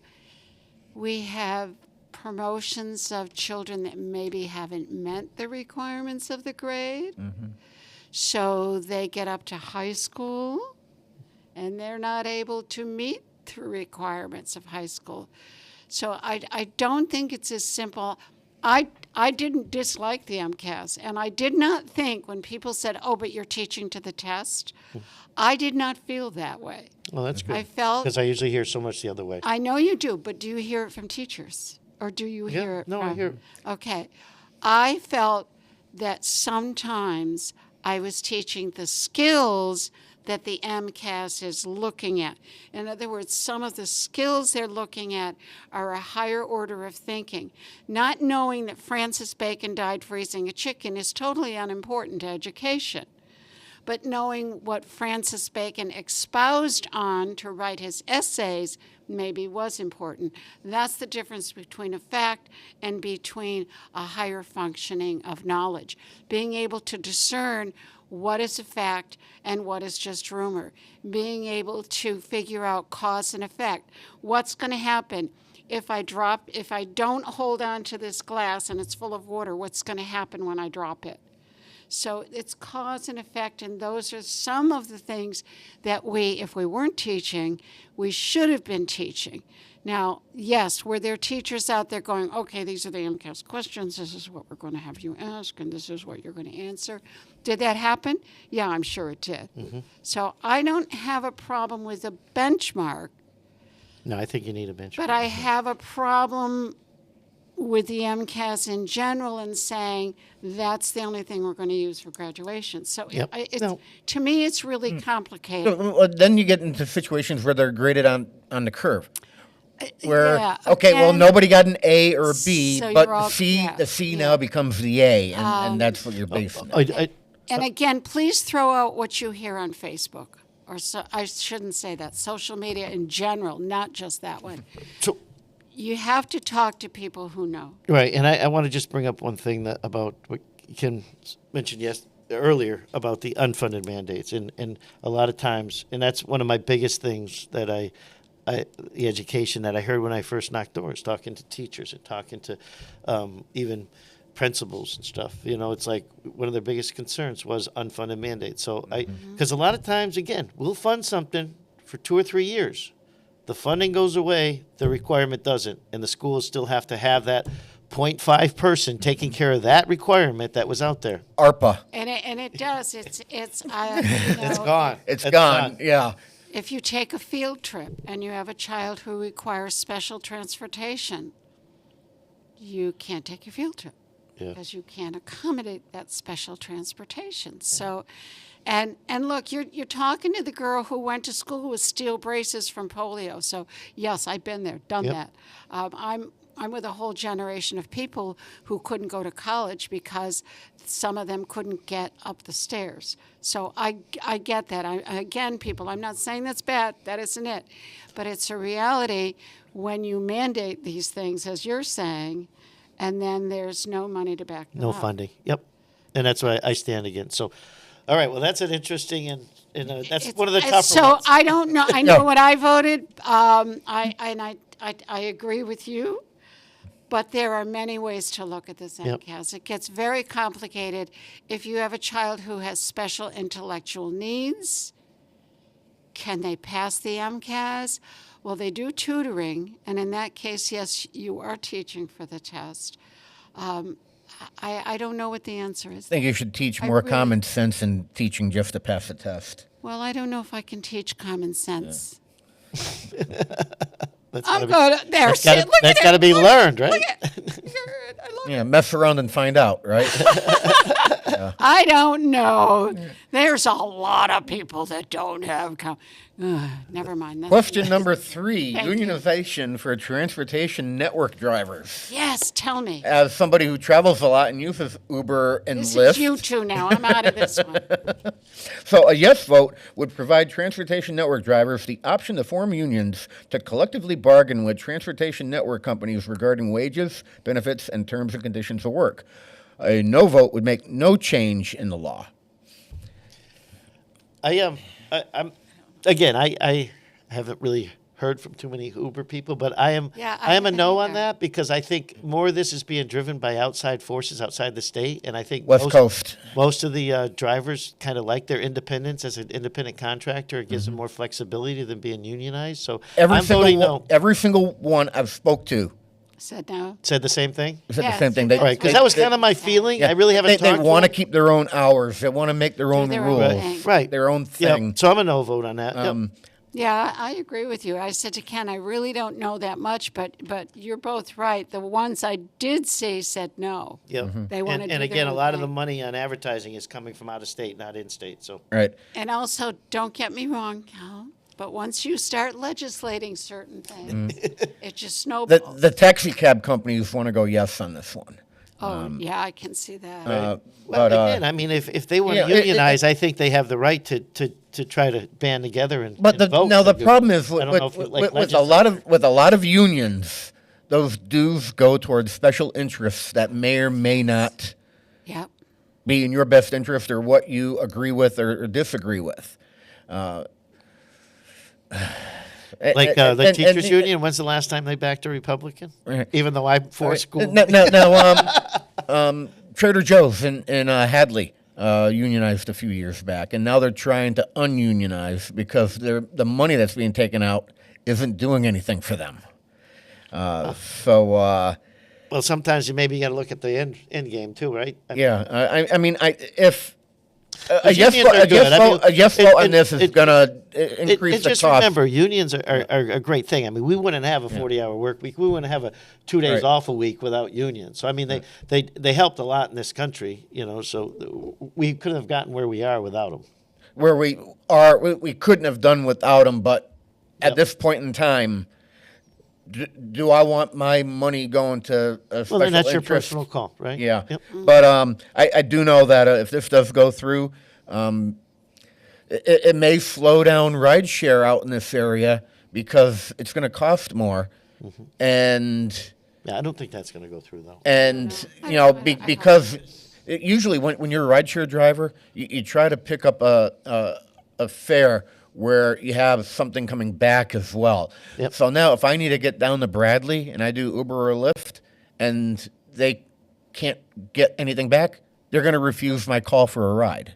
we have promotions of children that maybe haven't met the requirements of the grade. Mm-hmm. So they get up to high school, and they're not able to meet the requirements of high school. So I don't think it's as simple. I didn't dislike the MCAS, and I did not think when people said, oh, but you're teaching to the test, I did not feel that way. Well, that's good. I felt... Because I usually hear so much the other way. I know you do, but do you hear it from teachers? Or do you hear it no, from... I hear it. Okay. I felt that sometimes I was teaching the skills that the MCAS is looking at. In other words, some of the skills they're looking at are a higher order of thinking. Not knowing that Francis Bacon died freezing a chicken is totally unimportant to education. But knowing what Francis Bacon espoused on to write his essays maybe was important. That's the difference between a fact and between a higher functioning of knowledge. Being able to discern what is a fact and what is just rumor. Being able to figure out cause and effect. What's going to happen if I don't hold on to this glass and it's full of water? What's going to happen when I drop it? So it's cause and effect, and those are some of the things that if we weren't teaching, we should have been teaching. Now, yes, were there teachers out there going, okay, these are the MCAS questions, this is what we're going to have you ask, and this is what you're going to answer. Did that happen? Yeah, I'm sure it did. Mm-hmm. So I don't have a problem with a benchmark. No, I think you need a benchmark. But I have a problem with the MCAS in general and saying that's the only thing we're going to use for graduation. So to me, it's really complicated. Then you get into situations where they're graded on the curve. Where, again, nobody got an A or a B, so but the C now becomes the A, and that's what you're basing it. And again, please throw out what you hear on Facebook. I shouldn't say that. Social media in general, not just that one. So you have to talk to people who know. Right, and I want to just bring up one thing about what Kim mentioned earlier about the unfunded mandates, and a lot of times, and that's one of my biggest things that the education that I heard when I first knocked doors, talking to teachers and talking to even principals and stuff. It's like one of their biggest concerns was unfunded mandates. So because a lot of times, again, we'll fund something for 2 or 3 years. The funding goes away, the requirement doesn't, and the schools still have to have that 0.5 person taking care of that requirement that was out there. ARPA. And it does. It's it's gone. It's gone. Yeah. If you take a field trip and you have a child who requires special transportation, you can't take your field trip because you can't accommodate that special transportation. So. And look, you're talking to the girl who went to school with steel braces from polio. So yes, I've been there, done that. I'm with a whole generation of people who couldn't go to college because some of them couldn't get up the stairs. So I get that. I'm not saying that's bad. That isn't it. But it's a reality when you mandate these things, as you're saying, and then there's no money to back them up. No funding. Yep. And that's why I stand against. So. All right. Well, that's an interesting and that's one of the tougher ones. So I don't know. I know what I voted. I agree with you, but there are many ways to look at this MCAS. It gets very complicated. If you have a child who has special intellectual needs, can they pass the MCAS? Well, they do tutoring, and in that case, yes, you are teaching for the test. I don't know what the answer is. I think you should teach more common sense than teaching just to pass a test. Well, I don't know if I can teach common sense. That's got to be learned, right? Yeah, mess around and find out, right? I don't know. There's a lot of people that don't have. Never mind. Question number 3, Thank you. unionization for transportation network drivers. Yes, tell me. As somebody who travels a lot and uses Uber and This Lyft. is you two now. I'm out of this one. So a yes vote would provide transportation network drivers the option to form unions to collectively bargain with transportation network companies regarding wages, benefits, and terms and conditions of work. A no vote would make no change in the law. I haven't really heard from too many Uber people, but I am a no on that because I think more of this is being driven by outside forces outside the state, and I think West Coast. Most of the drivers kind of like their independence as an independent contractor. It gives them more flexibility than being unionized. So I'm voting no. Every single one I've spoke to said no. Said the same thing. Said the same thing. Right, because that was kind of my feeling. I really haven't. They want to keep their own hours. They want to make their own rules. Right. Their own thing. Yep. So I'm a no vote on that. Yeah, I agree with you. I said to Ken, I really don't know that much, but you're both right. The ones I did see said no. Yep. They want to. And again, a lot of the money on advertising is coming from out of state, not in state. So right. And also, don't get me wrong, Cal, but once you start legislating certain things, it just snowballs. The taxi cab companies want to go yes on this one. Yeah, I can see that. Well, again, I mean, if they want to unionize, I think they have the right to try to band together and. But and vote. now the problem is I don't know if it, like, with a lot of unions, those dues go towards special interests that may or may not be in your best interest or what you agree with or disagree with. Like the teachers union. When's the last time they backed a Republican? Even though I'm for school. Trader Joe's in Hadley unionized a few years back, and now they're trying to ununionize because the money that's being taken out isn't doing anything for them. Well, sometimes you maybe got to look at the end game too, right? A yes vote on this is going to increase the just cost. Remember, unions are a great thing. I mean, we wouldn't have a 40-hour work week. We wouldn't have a 2 days off a week without unions. So, I mean, they helped a lot in this country, so we couldn't have gotten where we are without them. Where we are, we couldn't have done without them, but at this point in time, do I want my money going to a special Well, then that's interest? your personal call, right? Yeah. Yep. But I do know that if this does go through, it may slow down rideshare out in this area because it's going to cost more. Mm-hmm. And yeah, I don't think that's going to go through, though. And, because usually when you're a rideshare driver, you try to pick up a fare where you have something coming back as well. Yep. So now if I need to get down to Bradley and I do Uber or Lyft and they can't get anything back, they're going to refuse my call for a ride.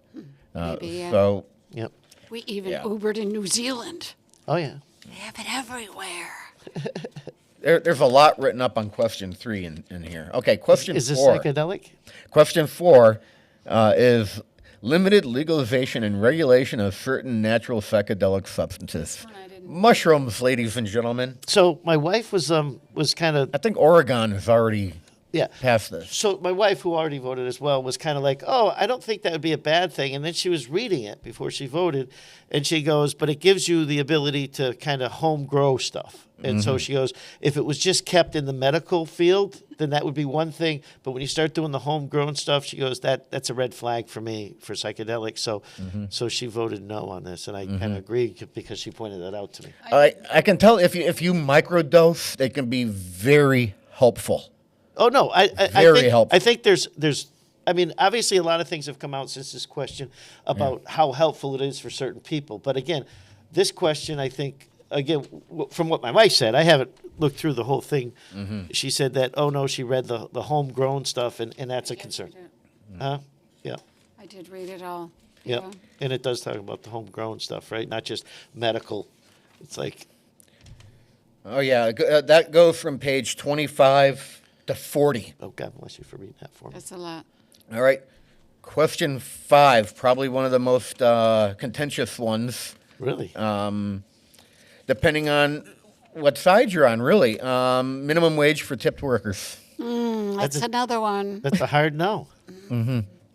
So, yep. We even Ubered in New Zealand. Oh, yeah. They have it everywhere. There's a lot written up on question 3 in here. Okay, question 4. Is this psychedelic? Question 4 is limited legalization and regulation of certain natural psychedelic substances. Mushrooms, ladies and gentlemen. So my wife was kind of. I think Oregon has already passed this. So my wife, who already voted as well, was kind of like, "Oh, I don't think that would be a bad thing." And then she was reading it before she voted, and she goes, "But it gives you the ability to kind of home grow stuff." And so she goes, if it was just kept in the medical field, then that would be one thing. But when you start doing the homegrown stuff, she goes, that's a red flag for me for psychedelics. So she voted no on this, and I kind of agreed because she pointed that out to me. I can tell if you microdose, they can be very helpful. Oh no, I think helpful. I think there's. I mean, obviously, a lot of things have come out since this question about how helpful it is for certain people. But again, this question, I think. Again, from what my wife said, I haven't looked through the whole thing. She said that, oh, no, she read the homegrown stuff, and that's a concern. Huh? Yeah. I did read it all. Yeah. And it does talk about the homegrown stuff, right? Not just medical. It's like. Oh, yeah. That goes from page 25 to 40. Oh, God bless you for reading that for me. That's a lot. All right. Question 5, probably one of the most contentious ones. Really? Depending on what side you're on, really. Minimum wage for tipped workers. That's another one. That's a hard no.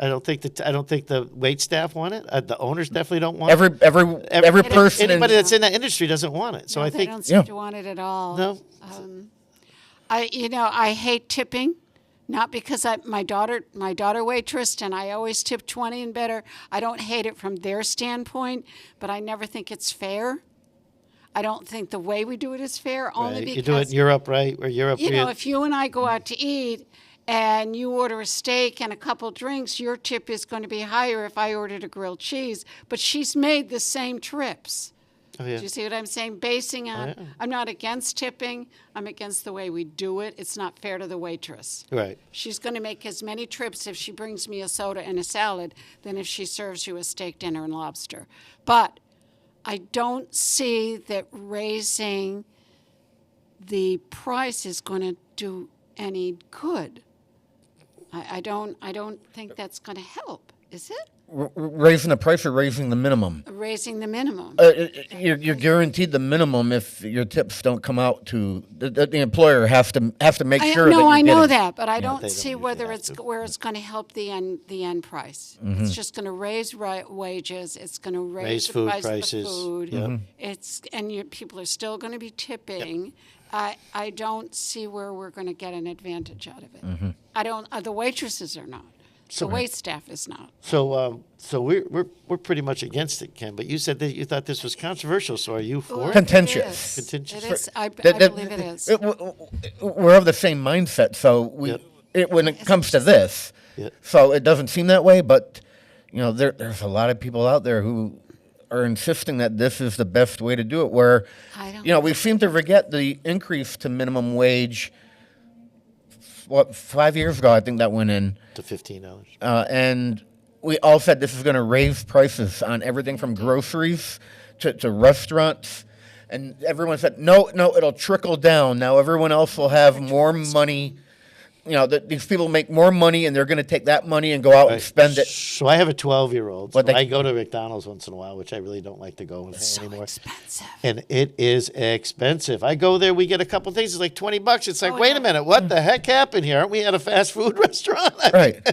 I don't think the wait staff want it. The owners definitely don't want Every it. person, Anybody that's in that industry doesn't want it. So No, I they think don't seem to want it at all. No. I hate tipping, not because my daughter waitressed and I always tip 20 and better. I don't hate it from their standpoint, but I never think it's fair. I don't think the way we do it is fair, only because you do it in Europe, right? Or Europe, if you and I go out to eat and you order a steak and a couple drinks, your tip is going to be higher if I ordered a grilled cheese. But she's made the same trips. Oh, yeah. Do you see what I'm saying? Basing on, I'm not against tipping. I'm against the way we do it. It's not fair to the waitress. Right. She's going to make as many trips if she brings me a soda and a salad than if she serves you a steak dinner and lobster. But I don't see that raising the price is going to do any good. I don't think that's going to help, is it? Raising the price or raising the minimum? Raising the minimum. You're guaranteed the minimum if your tips don't come out to the employer has to make sure. No, that I know it. that, but I don't see whether it's where it's going to help the end price. Mhm. It's just going to raise wages. It's going to raise the food price prices. of the food. Yep. People are still going to be tipping. I don't see where we're going to get an advantage out of it. Mhm. I don't. The waitresses are not. So- The wait staff is not. So we're pretty much against it, Ken. But you said that you thought this was controversial. So are you for it? Contentious. Contentious. It is. I believe it is. We're of the same mindset, so when it comes to this, so it doesn't seem that way. But there's a lot of people out there who are insisting that this is the best way to do it. Where we seem to forget the increase to minimum wage. 5 years ago, I think that went in to $15, and we all said this is going to raise prices on everything from groceries to restaurants, and everyone said no, it'll trickle down. Now everyone else will have more money. These people make more money, and they're going to take that money and go out and spend it. So I have a 12-year-old. So But I go to McDonald's once in a while, which I really don't like to go anymore. Expensive. And it is expensive. I go there, we get a couple things. It's like $20. It's like, wait a minute, what the heck happened here? Aren't we at a fast food restaurant? Right.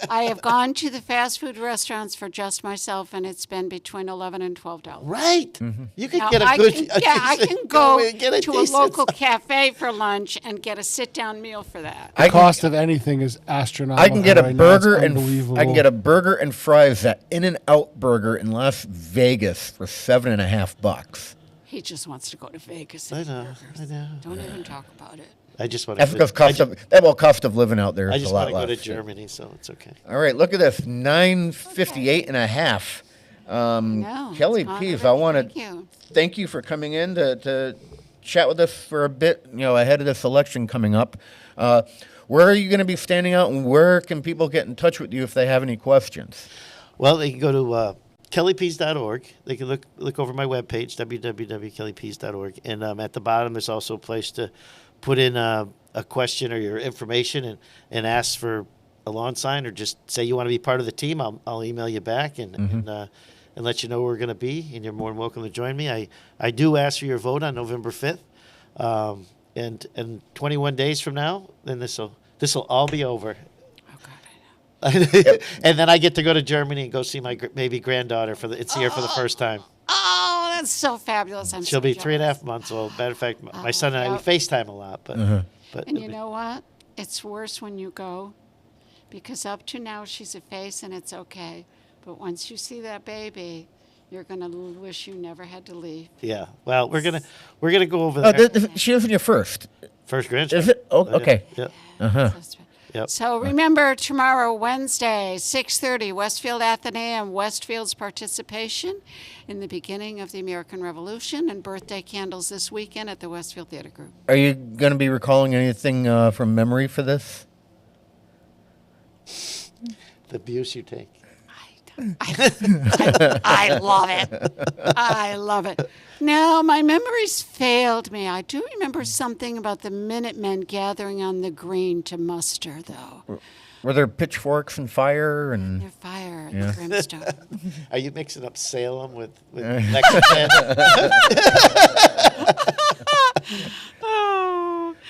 I have gone to the fast food restaurants for just myself, and it's been between $11 and $12. Right. Mm-hmm. You can Now, get a I good. I can go get a to a decent local cafe for lunch and get a sit-down meal for that. The cost of anything is astronomical. I can get a right now. It's burger and unbelievable. I can get a burger and fries at In-N-Out Burger in Las Vegas for $7.50. He just wants to go to Vegas. I know. Don't even talk about it. I just want That's because cost of living out there I is just a lot want to go less. to Germany, so it's okay. All right, look at this, 9:58.5. Kelly Pease, I want to thank you for coming in to chat with us for a bit, ahead of this election coming up. Where are you going to be standing out, and where can people get in touch with you if they have any questions? Well, they can go to kellypease.org. They can look over my webpage, www.kellypease.org. And at the bottom, there's also a place to put in a question or your information and ask for a lawn sign, or just say you want to be part of the team. I'll email you back and let you know where we're going to be, and you're more than welcome to join me. I do ask for your vote on November 5th. And 21 days from now, then this will all be over. Oh God, I know. And then I get to go to Germany and go see my baby granddaughter it's here for the first time. Oh, that's so fabulous! She'll be 3.5 months old. Matter of fact, my son and I we FaceTime a lot, but And you know what? It's worse when you go, because up to now she's a face and it's okay, but once you see that baby, you're gonna wish you never had to leave. Yeah. Well, we're gonna go over there. She was in your first grandchild. Is it? Oh, okay. Yep. Yep. So remember, tomorrow, Wednesday, 6:30, Westfield Athenaeum, Westfield's participation in the beginning of the American Revolution, and birthday candles this weekend at the Westfield Theater Group. Are you going to be recalling anything from memory for this? The abuse you take. I love it. I love it. No, my memories failed me. I do remember something about the Minutemen gathering on the green to muster, though. Were there pitchforks and fire and fire and the brimstone? Are you mixing up Salem with Lexington?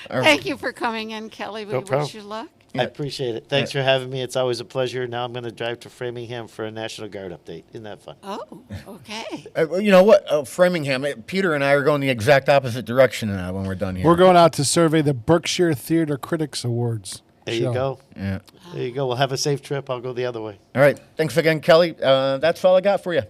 Thank you for coming in, Kelly. We wish you luck. I appreciate it. Thanks for having me. It's always a pleasure. Now I'm going to drive to Framingham for a National Guard update. Isn't that fun? Oh, okay. You know what? Framingham, Peter and I are going the exact opposite direction when we're done here. We're going out to survey the Berkshire Theater Critics Awards. There you go. Yeah. There you go. We'll have a safe trip. I'll go the other way. All right. Thanks again, Kelly. That's all I got for you.